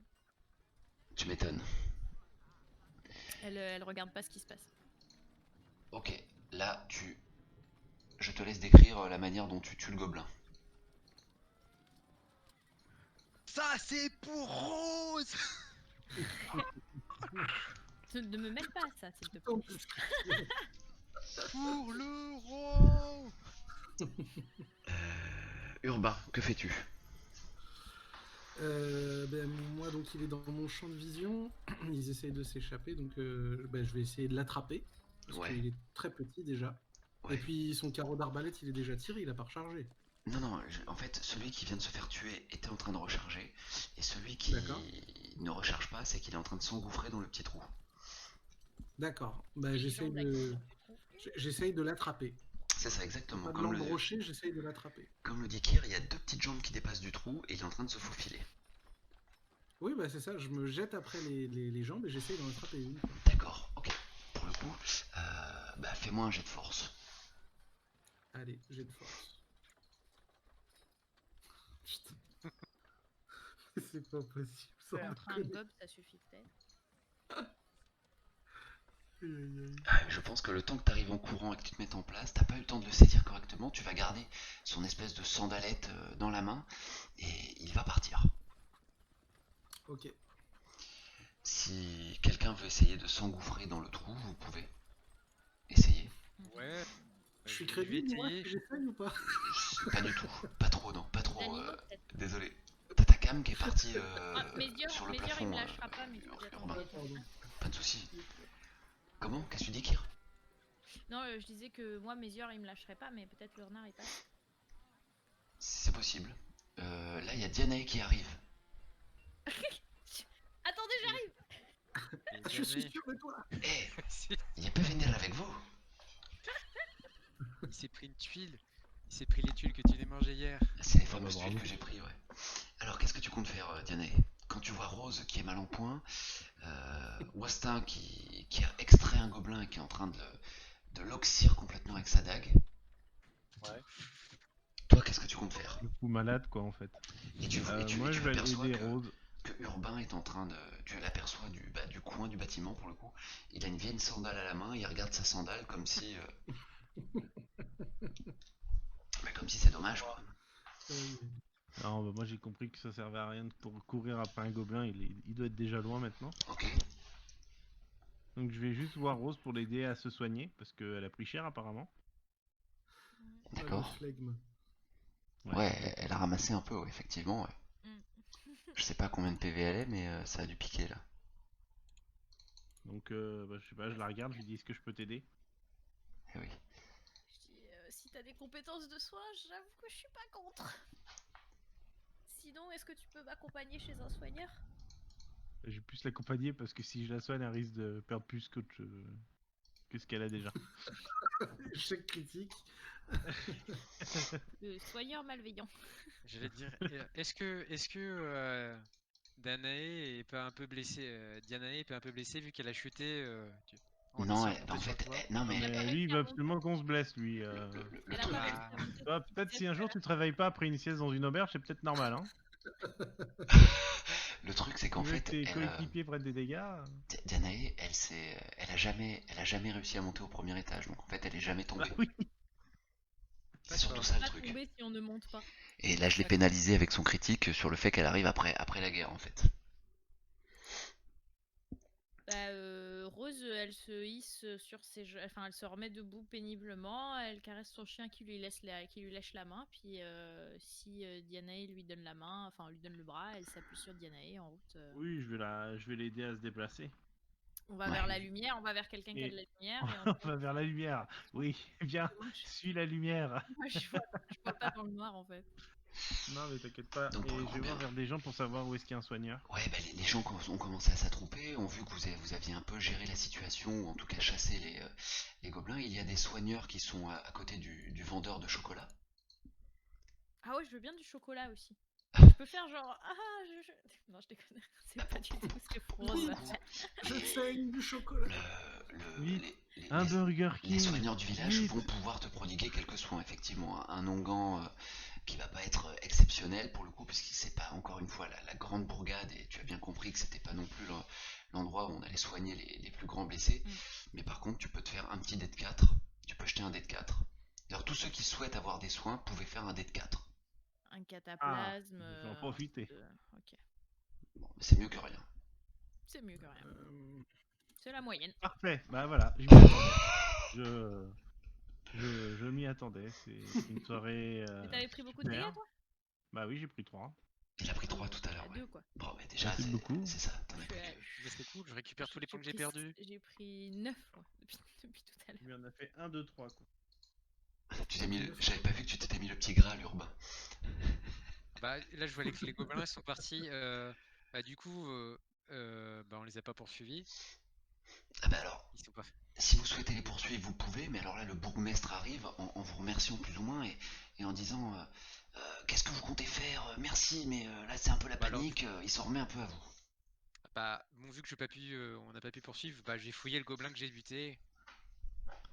Tu m'étonnes. Elle regarde pas ce qui se passe. Ok, là je te laisse décrire la manière dont tu tues le gobelin. Ça, c'est pour Rose. Ne me mêle pas à ça, s'il te plaît. Pour le roi. Urbain, que fais-tu? Ben, moi, donc, il est dans mon champ de vision. Ils essayent de s'échapper, donc ben, je vais essayer de l'attraper. Parce Ouais. qu'il est très petit déjà. Ouais. Et puis, son carreau d'arbalète, il est déjà tiré, il a pas rechargé. Non, non, en fait, celui qui vient de se faire tuer était en train de recharger, et celui D'accord. qui ne recharge pas, c'est qu'il est en train de s'engouffrer dans le petit trou. D'accord. Ben, Les j'essaye jambes, là, de, qui sont plus trop. j'essaye de l'attraper. C'est ça, exactement. Pas de l'embrocher, j'essaye de l'attraper. Comme le dit Kir, il y a deux petites jambes qui dépassent du trou, et il est en train de se faufiler. Oui, bah c'est ça, je me jette après les jambes et j'essaye d'en attraper une. Quoi. D'accord, ok. Pour le coup, bah fais-moi un jet de force. Allez, j'ai de force. Putain. C'est pas possible. Ça me Après un connaît. gobe, ça suffit peut-être. Aïe, aïe, aïe. Je pense que le temps que tu arrives en courant et que tu te mettes en place, t'as pas eu le temps de le saisir correctement, tu vas garder son espèce de sandalette dans la main, et il va partir. Ok. Si quelqu'un veut essayer de s'engouffrer dans le trou, vous pouvez essayer. Ouais. Je suis vais crédible, moi, essayer. si j'essaye ou pas? Pas du tout, pas trop, non, pas trop. L'animaux, peut-être. Désolé. T'as ta cam qui est partie Médior, sur le il plafond. me lâchera pas, mais faut que Urbain. j'attende. Pardon. Pas de soucis. Comment? Qu'est-ce que tu dis, Kir? Non, je disais que moi, Mézior, il me lâcherait pas, mais peut-être le renard, il passe. C'est possible. Là, il y a Dianae qui arrive. Attendez, j'arrive. Et Je suis Dianae, sûr de toi. Eh, c'est- il peut venir avec vous. il s'est pris une tuile. Il s'est pris les tuiles que tu l'as mangé hier. C'est les Ah fameuses bah, tuiles bravo. que j'ai pris, ouais. Alors, qu'est-ce que tu comptes faire, Dianae? Quand tu vois Rose qui est mal en point, Wastin qui a extrait un gobelin et qui est en train de l'oxyre complètement avec sa dague. Ouais. Toi, qu'est-ce que tu comptes faire? Le fou malade, quoi, en fait. Et tu Moi, je vais aperçois aider que, Rose. que Urbain est en train de. Tu l'aperçois du coin du bâtiment pour le coup. Il a une vieille sandale à la main, il regarde sa sandale comme si. Bah, comme si c'est dommage quoi. Non, bah, moi, j'ai compris que ça servait à rien pour courir après un gobelin. Il doit être déjà loin maintenant. Ok. Donc, je vais juste voir Rose pour l'aider à se soigner, parce qu'elle a pris cher, apparemment. D'accord. Le flegme. Ouais, elle a ramassé un peu, ouais, effectivement. Ouais. Mm. Je sais pas combien de PV elle est, mais ça a dû piquer là. Donc, bah, je sais pas, je la regarde, je lui dis, est-ce que je peux t'aider? Eh oui. Je dis, si t'as des compétences de soin, j'avoue que je suis pas contre. Sinon, est-ce que tu peux m'accompagner chez un soigneur? Je vais plus l'accompagner parce que si je la soigne, elle risque de perdre plus que ce qu'elle a déjà. Échec critique. Le soigneur malveillant. J'allais te dire, est-ce que Danae est pas un peu blessée Dianae est pas un peu blessée vu qu'elle a chuté en Non, laissant bah, monter en sur le fait, toit. non mais Mais lui, il veut absolument qu'on se blesse, lui. le Elle a truc, pas Ah. réussi à monter. Ah, peut-être si un jour tu te réveilles pas après une sieste dans une auberge, c'est peut-être normal, hein. le truc c'est Tu qu'en veux que fait, tes elle, coéquipiers prennent des dégâts. Danae, elle a jamais réussi à monter au premier étage, donc en fait, elle est jamais tombée. Ah oui. C'est surtout D'accord. ça le Pas truc. tomber si on ne monte pas. Et là, je l'ai D'accord. pénalisée avec son critique sur le fait qu'elle arrive après la guerre, en fait. Bah, Rose, elle se hisse sur ses enfin, elle se remet debout péniblement, elle caresse son chien qui lui lèche la main, puis si Dianae lui donne la main, enfin lui donne le bras, elle s'appuie sur Dianae en route. Oui, je vais l'aider à se déplacer. On va Ouais. vers la lumière, on va vers quelqu'un qui a Et- de la lumière. Et On va vers la lumière. Oui, viens, Moi, je- suis la lumière. moi, je vois pas dans le noir en fait. Non, mais t'inquiète pas. Donc, Et pour le je coup, vais voir bien. vers des gens pour savoir où est-ce qu'il y a un soigneur. Ouais, bah, les gens ont commencé à s'attrouper, ont vu que vous aviez un peu géré la situation, ou en tout cas chassé les gobelins. Il y a des soigneurs qui sont à côté du vendeur de chocolat. Ah ouais, je veux bien du chocolat aussi. Je peux faire genre Non, je déconne. C'est pas du tout ce que Pour Rose le va coup, faire. Je saigne du chocolat. les, Vite, les- Un les- Burger les King. soigneurs du village Vite. vont pouvoir te prodiguer quelques soins, effectivement. Un onguent qui va pas être exceptionnel pour le coup, puisque c'est pas encore une fois la grande bourgade, et tu as bien compris que c'était pas non plus l'endroit où on allait soigner les plus grands blessés. Mm. Mais par contre, tu peux te faire un petit dé de 4. Tu peux jeter un dé de 4. D'ailleurs, tous ceux qui souhaitent avoir des soins pouvaient faire un dé de 4. Un cataplasme. je vais en profiter. Ok. Bon, mais c'est mieux que rien. C'est mieux que rien. C'est la moyenne. Parfait. Bah voilà, je m'y attendais. Je m'y attendais. C'est une soirée. Mais t'avais pris beaucoup de dégâts, super. toi? Bah oui, j'ai pris 3. Il a pris 3 tout à l'heure, À ouais. deux, quoi. Bon, mais déjà, Merci beaucoup. c'est ça, t'en as Je pris suis à- 2. Mais c'est cool, je récupère tous les points que j'ai perdus. J'ai pris 9 fois depuis tout à l'heure. Il en a fait 1, 2, 3 quoi. Tu t'es mis J'avais pas vu que tu t'étais mis le petit Graal urbain. Bah là je vois que les gobelins ils sont partis. Bah du coup, bah on les a pas poursuivis. Ah bah alors, Ils sont pas. si vous souhaitez les poursuivre, vous pouvez, mais alors là, le bourgmestre arrive en vous remerciant plus ou moins et en disant qu'est-ce que vous comptez faire Merci, mais là c'est un peu la Bah alors, panique, il s'en remet un peu à vous. Bah bon vu que j'ai pas pu, on n'a pas pu poursuivre, bah j'ai fouillé le gobelin que j'ai buté.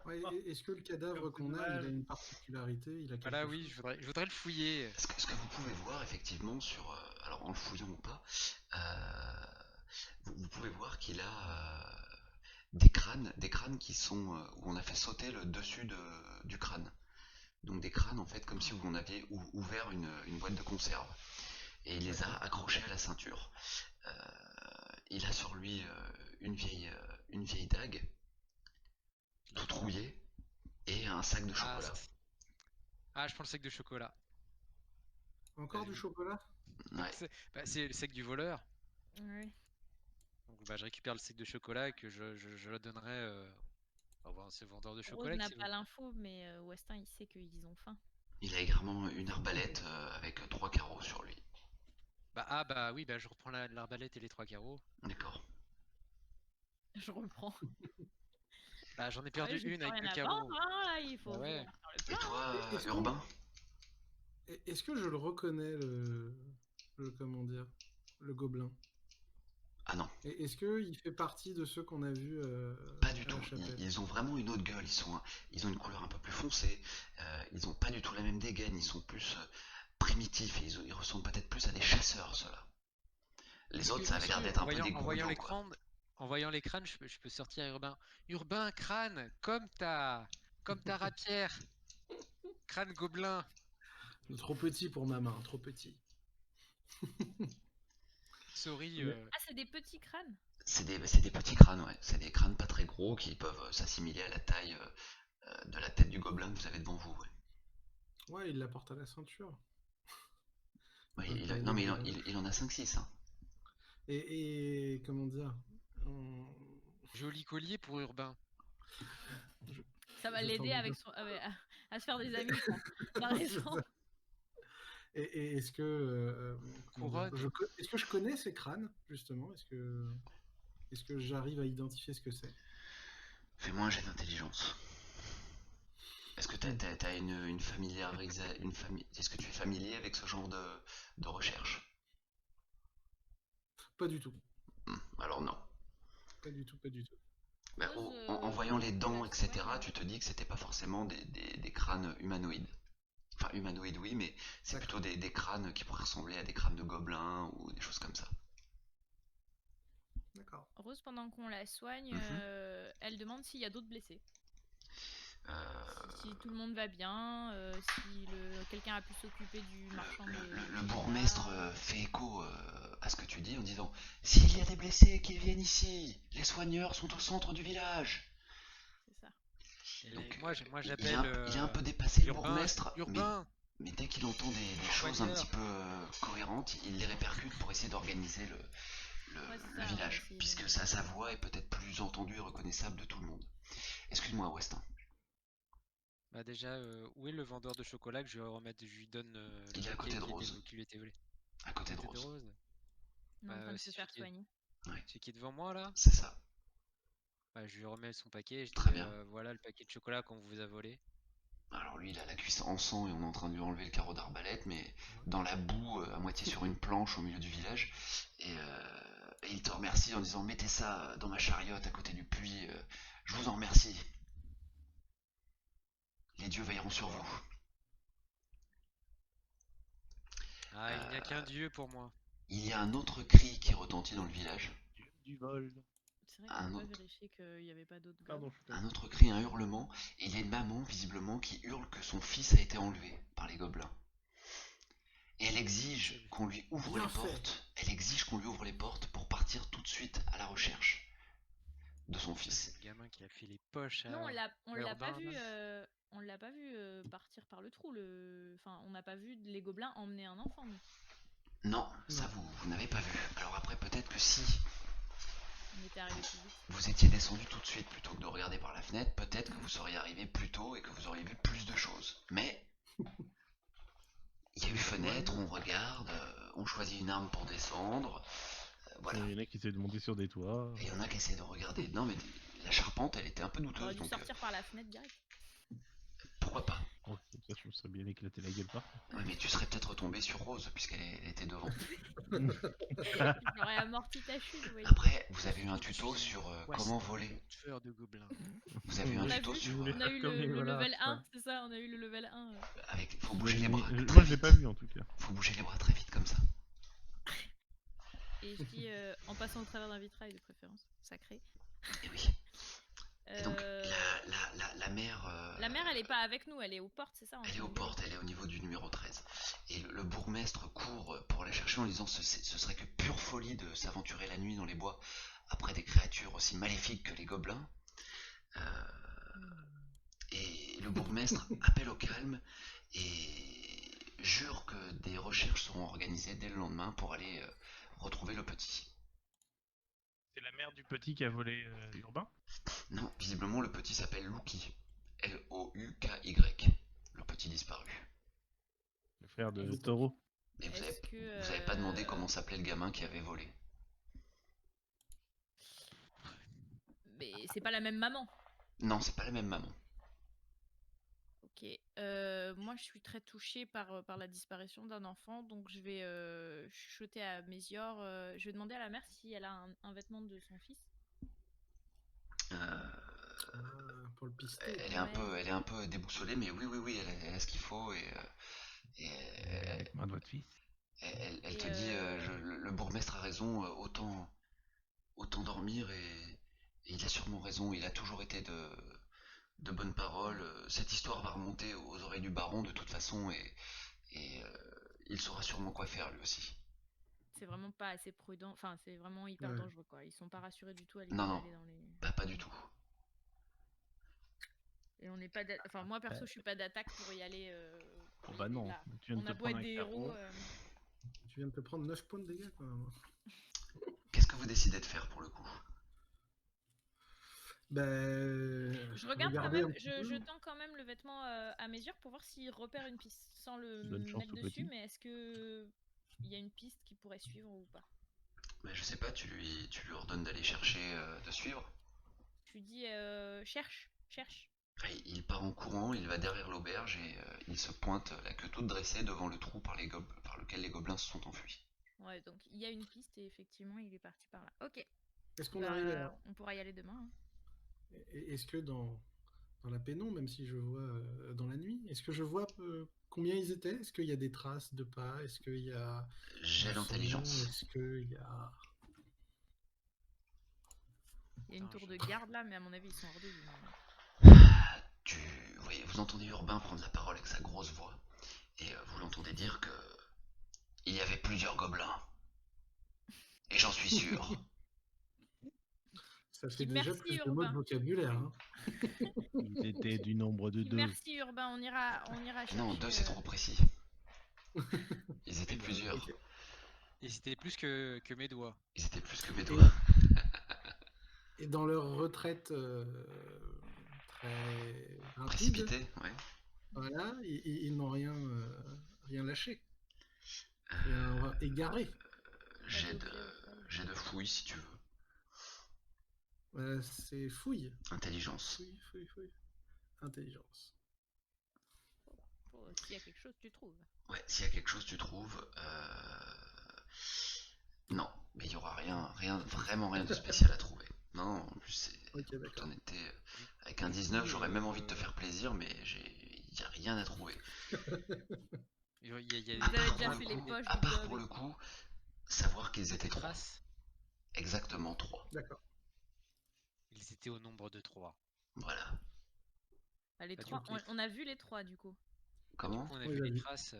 Ouais, est-ce que le cadavre Comme c'est qu'on a, il a dommage. une particularité, il a quelque Voilà oui, chose? je voudrais le fouiller. Ce que vous pouvez voir effectivement sur, alors en le fouillant ou pas, vous pouvez voir qu'il a des crânes qui sont où on a fait sauter le dessus du crâne. Donc des crânes en fait comme si vous en aviez ouvert une boîte de conserve. Et il les a accrochés à la ceinture. Il a sur lui une vieille dague, toute rouillée, et un sac de Ah, chocolat. je prends le sac de chocolat. Encore du chocolat? Ouais. C'est le sac du voleur. Ouais. Donc bah je récupère le sac de chocolat et que je le donnerai à ce vendeur de Rose chocolat n'a qui pas l'info, mais Westin, il sait qu'ils ont faim. Il a également une arbalète avec 3 carreaux sur lui. bah oui, bah je reprends l'arbalète et les 3 carreaux. D'accord. Je reprends. Bah j'en ai Ouais, perdu j'ai une plus avec rien 2 à carreaux. vendre, hein, il faut Bah ouais. faire le Et plein. toi, Est-ce que- Urbain Est-ce que je le reconnais, comment dire, le gobelin? Ah non, Et est-ce qu'il fait partie de ceux qu'on a vus pas du à tout. la chapelle? Ils ont vraiment une autre gueule. Ils ont une couleur un peu plus foncée. Ils ont pas du tout la même dégaine. Ils sont plus primitifs. Et ils ressemblent peut-être plus à des chasseurs, ceux-là. Les autres, ça avait l'air d'être un peu des En voyant grouillons, quoi. l'écran, en voyant les crânes, je peux sortir Urbain. Urbain, crâne, comme ta rapière. Crâne gobelin. Trop petit pour ma main, trop petit. Sorry. Mais- Ah, c'est des petits crânes. C'est des petits crânes, ouais. C'est des crânes pas très gros qui peuvent s'assimiler à la taille de la tête du gobelin que vous avez devant vous, ouais. Ouais, il la porte à la ceinture. Ouais, Ouais, non, mais ouais. il en a 5-6, hein. Et comment dire, on- Joli collier pour Urbain. Ça va Je l'aider t'en avec doute. à se faire des amis, ça. T'as raison. Et est-ce que comment dire, Couronne. est-ce que je connais ces crânes justement? Est-ce que j'arrive à identifier ce que c'est? Fais-moi un jet d'intelligence. Est-ce que t'as une Est-ce que tu es familier avec ce genre de recherche? Pas du tout. Alors non. Pas du tout, pas du tout. Bah, Rose, en voyant les dents, la etc., soigne. tu te dis que c'était pas forcément des crânes humanoïdes. Enfin, humanoïdes, oui, mais c'est plutôt des crânes qui pourraient ressembler à des crânes de gobelins ou des choses comme ça. D'accord. Rose, pendant qu'on la soigne, elle demande s'il y a d'autres blessés. Si tout le monde va bien, si quelqu'un a pu s'occuper du marchand de... Le bourgmestre fait écho à ce que tu dis en disant s'il y a des blessés, qu'ils viennent ici. Les soigneurs sont au centre du village. C'est ça. Donc, Moi il j'appelle. est un peu dépassé, le Urbain, bourgmestre, Urbain, mais dès qu'il entend des choses un soigneur. petit peu cohérentes, il les répercute pour essayer d'organiser Ouais, c'est le ça, village, essayer de- puisque sa voix est peut-être plus entendue et reconnaissable de tout le monde. Excuse-moi, Westin. Bah déjà, où est le vendeur de chocolat que je lui donne le Il est à paquet côté de Rose. qui lui était volé. À côté de Côté de Rose. Rose. On est en train de se C'est faire soigner. Ouais, celui qui est devant moi là. c'est ça. Bah, je lui remets son paquet. Je Très dis bien. voilà le paquet de chocolat qu'on vous a volé. Alors lui, il a la cuisse en sang et on est en train de lui enlever le carreau d'arbalète, mais dans la boue, à moitié sur une planche au milieu du village. Et il te remercie en disant mettez ça dans ma chariote à côté du puits. Je vous en remercie. Les dieux veilleront sur vous. Ah, il n'y a qu'un dieu pour moi. Il y a un autre cri qui retentit dans le village. Du vol. C'est vrai Un qu'on n'a pas autre. vérifié qu'il n'y avait pas d'autres Pardon, gars. je suis Un autre cri, un hurlement, et il y a une maman visiblement qui hurle que son fils a été enlevé par les gobelins. Et elle exige qu'on lui ouvre Bien les fait. portes. Elle exige qu'on lui ouvre les portes pour partir tout de suite à la recherche. de son Ça, fils. c'est le gamin qui a fait les poches Non, à on l'a pas Urbain, vu. là. On l'a pas vu partir par le trou. Enfin, on n'a pas vu les gobelins emmener un enfant. Nous. Non, ça Non. vous n'avez pas vu. Alors après, peut-être que si On était arrivé plus vite. vous étiez descendu tout de suite plutôt que de regarder par la fenêtre, peut-être que vous seriez arrivé plus tôt et que vous auriez vu plus de choses. Mais il y a eu fenêtre, on regarde, on choisit une arme pour descendre, voilà. Il y en a qui essaient de monter sur des toits. Et il y en a qui essaient de regarder. Non mais la charpente, elle était un peu On aurait douteuse, dû donc sortir par la fenêtre direct. pourquoi pas. Ouais, comme ça, je me serais bien éclaté la gueule par Ouais, mais tu serais peut-être retombé sur Rose puisqu'elle était devant. J'aurais amorti ta chute, oui. Après, vous avez eu un tuto sur comment voler. Tueur de gobelins. Vous avez eu un On a tuto vu, sur on a eu Comme le voilà, level ça. 1, c'est ça, on a eu le level 1. avec. Faut bouger les bras. Moi, très je l'ai vite. pas vu en tout cas. Faut bouger les bras très vite comme ça. Et je dis en passant au travers d'un vitrail de préférence, sacré. Et oui. Et donc la mère. La mère, elle est pas avec nous, elle est aux portes, c'est ça en Elle est train aux de gueuler. portes, elle est au niveau du numéro 13. Et le bourgmestre court pour la chercher en disant ce serait que pure folie de s'aventurer la nuit dans les bois après des créatures aussi maléfiques que les gobelins. Et le bourgmestre appelle au calme et jure que des recherches seront organisées dès le lendemain pour aller retrouver le petit. C'est la mère du petit qui a volé Urbain. Non, visiblement le petit s'appelle Louki. Louky. Le petit disparu. Le frère de Est-ce- Taureau. Et vous Est-ce que. avez pas demandé comment s'appelait le gamin qui avait volé. Mais c'est pas la même maman. Non, c'est pas la même maman. Ok. Moi, je suis très touchée par la disparition d'un enfant, donc je vais chuchoter à Mésior. Je vais demander à la mère si elle a un vêtement de son fils. Pour le pister. Elle est un peu déboussolée, mais oui, elle a ce qu'il faut et Vêtement de votre fils. elle Et, te dit le bourgmestre a raison, autant dormir et il a sûrement raison, il a toujours été de bonnes paroles. Cette histoire va remonter aux oreilles du baron de toute façon et il saura sûrement quoi faire lui aussi. C'est vraiment pas assez prudent. Enfin, c'est vraiment hyper Ouais. dangereux, quoi. Ils sont pas rassurés du tout à l'idée Non, non. d'aller dans les. Pas du tout. Et on n'est pas. Enfin, moi perso, je suis pas d'attaque pour y aller. Oh bah non, là. tu viens On de a te beau être prendre un des héros. carreau. Tu viens de te prendre 9 points de dégâts quand même. Qu'est-ce que vous décidez de faire pour le coup? Je regarde quand regardez même, un petit peu. je tends quand même le vêtement à mesure pour voir s'il repère une piste sans le Bonne chance mettre au dessus, petit. mais est-ce que il y a une piste qui pourrait suivre ou pas? Mais je sais pas, tu lui ordonnes d'aller chercher, de suivre. Je lui dis cherche. Il part en courant, il va derrière l'auberge et il se pointe la queue toute dressée devant le trou par lequel les gobelins se sont enfuis. Ouais, donc il y a une piste et effectivement il est parti par là. Ok. Est-ce qu'on Bah, arrive à... on pourra y aller demain. Hein. Est-ce que dans la pénombre, même si je vois dans la nuit, est-ce que je vois combien ils étaient? Est-ce qu'il y a des traces de pas? Est-ce qu'il y a J'ai du sang? l'intelligence. Est-ce qu'il y a... Il y a une Attends, tour je- de garde là, mais à mon avis ils sont hors de vue. Mais- Vous entendez Urbain prendre la parole avec sa grosse voix et vous l'entendez dire que il y avait plusieurs gobelins. Et j'en suis sûr. Ça Je fait dis déjà merci, plus de mots de Urbain. vocabulaire. Hein. Ils étaient du nombre de Je dis 2. merci Urbain, on ira chercher. Non, 2 c'est trop précis. Ils étaient plusieurs. Ok. Et c'était plus que mes doigts. Ils étaient plus que mes Et, doigts. et dans leur retraite très rapide, Précipité, ouais. voilà, ils n'ont rien lâché. Rien égaré. J'ai de fouille si tu veux. C'est fouille. Intelligence. Fouille. Intelligence. Oh, s'il y a quelque chose, tu trouves. Ouais, s'il y a quelque chose tu trouves. Non, mais il y aura vraiment rien de spécial à trouver. Non, en plus c'est Ok, toute d'accord. honnêteté. Avec un 19, j'aurais même envie de te faire plaisir, mais il y a rien à trouver. Il y a À Vous avez part déjà pour fait le les coup- poches à du part gobe pour et le tout. coup, savoir qu'ils étaient des 3. traces. Exactement 3. D'accord. Ils étaient au nombre de 3. Voilà. Ah, les Bah, du trois, coup, on a vu les trois du coup. Comment? On a Oui, vu les vas-y. traces.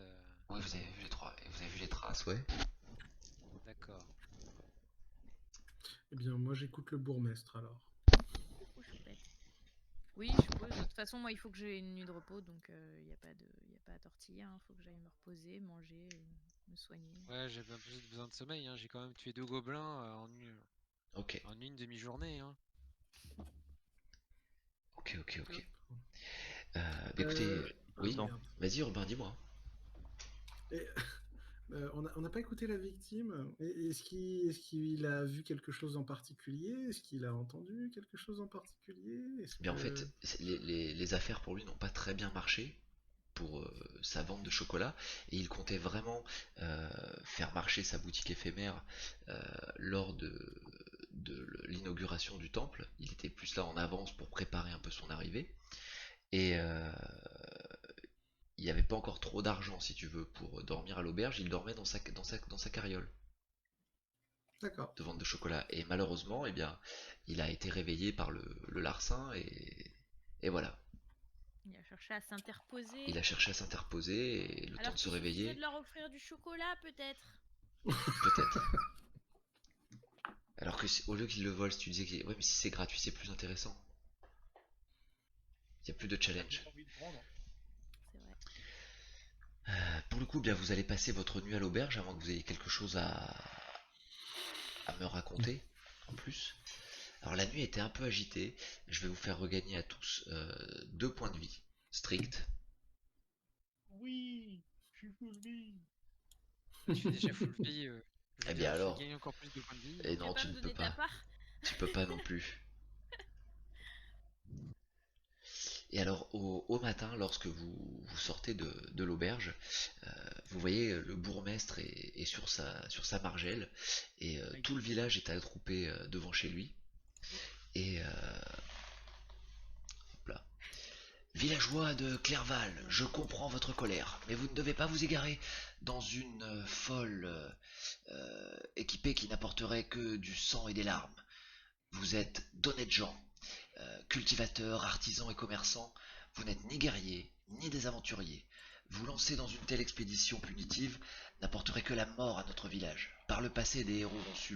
Oui, vous avez vu les 3. Et vous avez vu les traces, ouais. D'accord. Eh bien, moi, j'écoute le bourgmestre alors. Oui, je suppose. De toute façon, moi, il faut que j'ai une nuit de repos, donc il n'y a pas à tortiller. Il faut que j'aille me reposer, manger, me soigner. Ouais, j'ai un peu besoin de sommeil, hein. J'ai quand même tué 2 gobelins Ok, en une demi-journée, hein. ok. Hop. Bah, écoutez, Euh, ah oui, Attends. merde. vas-y Urbain, dis-moi. Et, on n'a pas écouté la victime. Est-ce qu'il a vu quelque chose en particulier? Est-ce qu'il a entendu quelque chose en particulier? Est-ce Mais en fait, que... les affaires pour lui n'ont pas très bien marché pour sa vente de chocolat et il comptait vraiment euh, faire marcher sa boutique éphémère euh, lors de l'inauguration du temple. Il était plus là en avance pour préparer un peu son arrivée et il n'y avait pas encore trop d'argent si tu veux pour dormir à l'auberge, il dormait dans sa carriole D'accord. de vente de chocolat et malheureusement eh bien il a été réveillé par le larcin et voilà. Il a cherché à Il s'interposer. a cherché à s'interposer et le temps Alors de se qu'il suffisait réveiller, de leur offrir du chocolat, peut-être. peut-être. Alors que au lieu qu'il le vole, si tu disais que ouais mais si c'est gratuit c'est plus intéressant. Il n'y a plus de challenge. C'est vrai. Pour le coup, bien vous allez passer votre nuit à l'auberge avant que vous ayez quelque chose à me raconter en plus. Alors la nuit était un peu agitée. Je vais vous faire regagner à tous 2 points de vie strict. Oui, je suis full vie. Je suis déjà full vie. Je veux Eh bien dire, je vais alors, gagner encore plus de points de vie. et Tu veux non pas tu me ne peux donner ta pas. part? Tu peux pas non plus. Et alors au matin, lorsque vous sortez de l'auberge, vous voyez le bourgmestre est sur sa margelle et tout le village est attroupé devant chez lui. Et hop là. Villageois de Clerval, je comprends votre colère, mais vous ne devez pas vous égarer dans une folle équipée qui n'apporterait que du sang et des larmes. Vous êtes d'honnêtes gens, cultivateurs, artisans et commerçants, vous n'êtes ni guerriers, ni des aventuriers. Vous lancer dans une telle expédition punitive n'apporterait que la mort à notre village. Par le passé, des héros ont su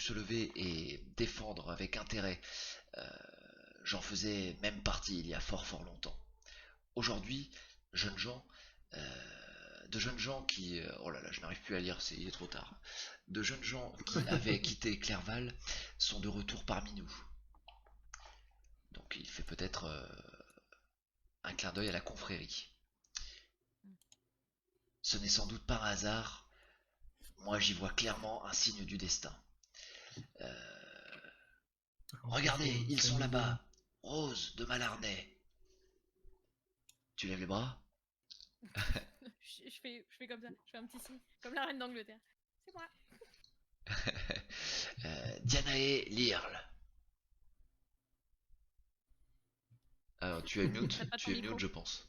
se lever et défendre avec intérêt. Euh, J'en faisais même partie il y a fort longtemps. Aujourd'hui, jeunes gens, de jeunes gens qui... oh là là, je n'arrive plus à lire, il est trop tard. De jeunes gens qui avaient quitté Clerval sont de retour parmi nous. Donc il fait peut-être un clin d'œil à la confrérie. Ce n'est sans doute pas un hasard. Moi j'y vois clairement un signe du destin. Regardez, ils sont là-bas. Rose de Malarnay. Tu lèves les bras? Je fais comme ça. Je fais un petit signe. Comme la reine d'Angleterre. C'est moi. Dianae Lirle. Alors tu es mute, T'as pas ton tu es mute micro. je pense.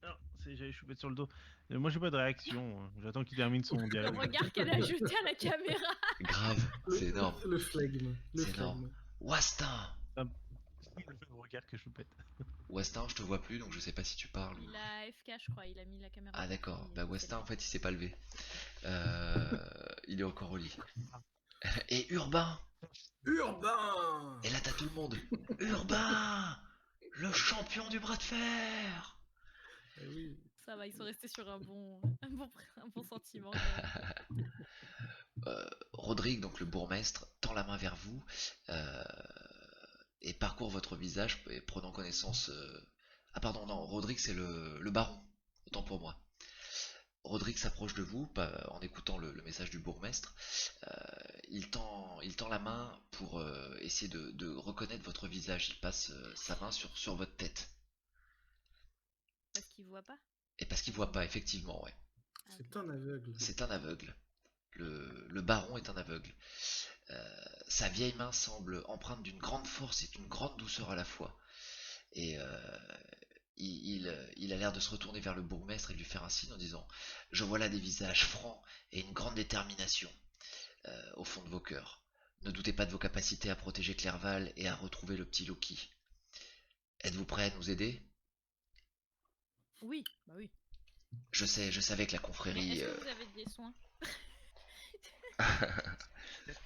Non, j'avais chopé sur le dos. Moi, j'ai pas de réaction. J'attends qu'il termine son Le dialogue. regard qu'elle a jeté à la caméra. Grave, c'est énorme. Le flegme. Le C'est énorme. flegme. Wastin. Le regard que je pète. Westin, je te vois plus donc je sais pas si tu parles. Il a FK, je crois. Il a mis la caméra. Ah en d'accord, profil, bah il Westin s'est en fait il s'est pas levé. Il est encore au lit. Et Urbain. Urbain! Et là t'as tout le monde. Urbain, le champion du bras de fer. Eh oui. Ça va, ils sont restés sur un bon sentiment. Quand même. Rodrigue, donc le bourgmestre, tend la main vers vous et parcourt votre visage et prenant connaissance. Ah pardon, non, Rodrigue c'est le baron. Autant pour moi. Rodrigue s'approche de vous en écoutant le message du bourgmestre. Il tend la main pour essayer de reconnaître votre visage. Il passe sa main sur votre tête. Parce qu'il voit pas. Et parce qu'il voit pas, effectivement, ouais. Ah, C'est ok. un aveugle. C'est un aveugle. Le baron est un aveugle. Sa vieille main semble empreinte d'une grande force et d'une grande douceur à la fois. Et il a l'air de se retourner vers le bourgmestre et de lui faire un signe en disant « Je vois là des visages francs et une grande détermination au fond de vos cœurs. Ne doutez pas de vos capacités à protéger Clerval et à retrouver le petit Loki. Êtes-vous prêt à nous aider? Oui, bah oui. Je savais que la Mais confrérie... est-ce que vous avez des soins?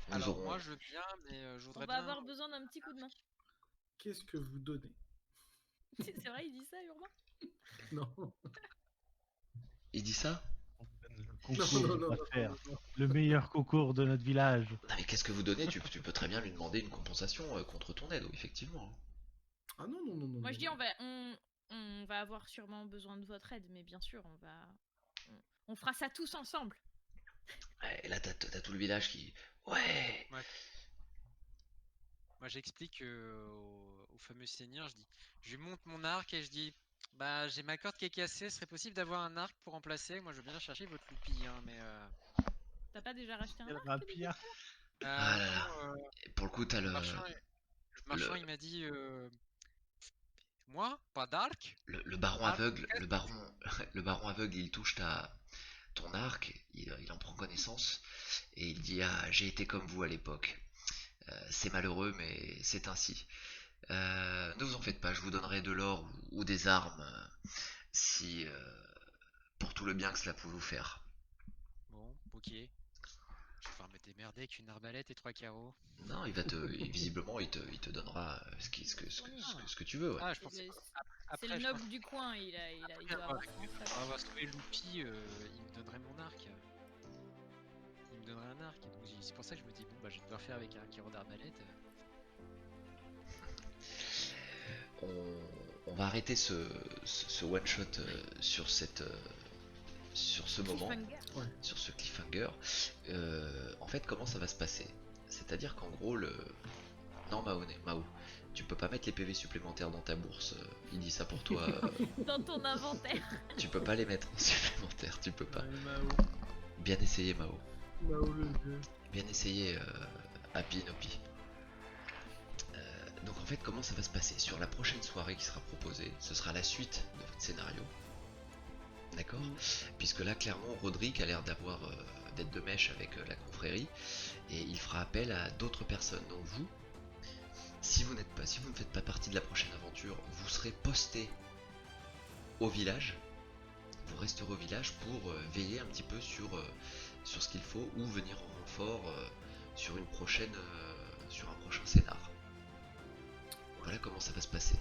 nous Alors aurons... moi je veux bien, mais je On voudrais va bien. avoir besoin d'un petit coup de main. qu'est-ce que vous donnez? C'est vrai, il dit ça, Urbain? Non. Il dit ça? On donne le Non, concours non, de non, pas non, faire. non, non. Le meilleur concours de notre village. Non mais qu'est-ce que vous donnez? Tu peux très bien lui demander une compensation contre ton aide, oui, effectivement. Ah non, non, non, non. Moi, non, je dis, non. on va avoir sûrement besoin de votre aide, mais bien sûr, on fera ça tous ensemble. Ouais, et là t'as tout le village qui... Ouais. Moi, j'explique au fameux seigneur, je lui monte mon arc et je dis, bah, j'ai ma corde qui est cassée, serait possible d'avoir un arc pour remplacer? Moi, je veux bien chercher votre loupie, hein, mais T'as pas déjà racheté un Quel arc, rapia. Ah là là. non, Et pour le coup t'as le marchand, le, il m'a dit, moi, pas d'arc? le baron Arc aveugle, cassé. le baron aveugle, il touche ton arc, il en prend connaissance, et il dit, ah, j'ai été comme vous à l'époque. C'est malheureux, mais c'est ainsi. Ne vous en faites pas, je vous donnerai de l'or ou des armes, si pour tout le bien que cela peut vous faire. Bon, ok. Je vais devoir me démerder avec une arbalète et 3 carreaux. Non, visiblement, il te donnera ce que tu veux, ouais. Ah, je C'est pensais. le, Après, c'est le je noble pensais du coin, il après doit avoir ça en pour face. avoir sauvé Loupi, il me donnerait mon arc. Il me donnerait un arc. Donc c'est pour ça que je me dis, bon, bah, je vais devoir faire avec un carreau d'arbalète. On va arrêter ce one shot sur sur ce moment, Cliffhanger. Ouais. sur ce cliffhanger. En fait, comment ça va se passer? C'est-à-dire qu'en gros, non, Mao, tu peux pas mettre les PV supplémentaires dans ta bourse. Il dit ça pour toi. Dans ton inventaire. Tu peux pas les mettre en supplémentaire, tu peux pas. Ouais, Mao. Bien essayé, Mao. Mao le jeu. Bien essayé, Happy Nopi. Donc en fait, comment ça va se passer? Sur la prochaine soirée qui sera proposée, ce sera la suite de votre scénario. D'accord? Puisque là, clairement, Roderick a l'air d'être de mèche avec la confrérie, et il fera appel à d'autres personnes. Donc vous, si vous ne faites pas partie de la prochaine aventure, vous serez posté au village. Vous resterez au village pour veiller un petit peu sur ce qu'il faut, ou venir en renfort sur un prochain scénar. Voilà comment ça va se passer.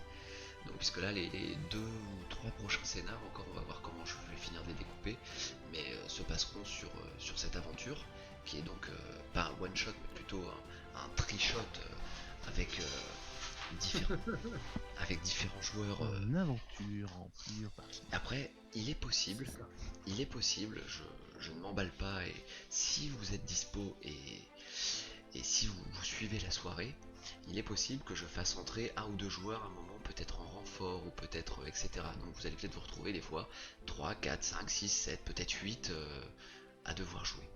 Donc puisque là les 2 ou 3 prochains scénars, encore on va voir comment je vais finir de les découper, mais se passeront sur cette aventure, qui est donc pas un one shot mais plutôt un tri-shot avec, avec différents joueurs. Une aventure en pure partie. Après, il est possible, C'est ça. je ne m'emballe pas, et si vous êtes dispo et si vous suivez la soirée, il est possible que je fasse entrer 1 ou 2 joueurs à un moment, peut-être en renfort ou peut-être etc. Donc vous allez peut-être vous retrouver des fois 3, 4, 5, 6, 7, peut-être 8 à devoir jouer.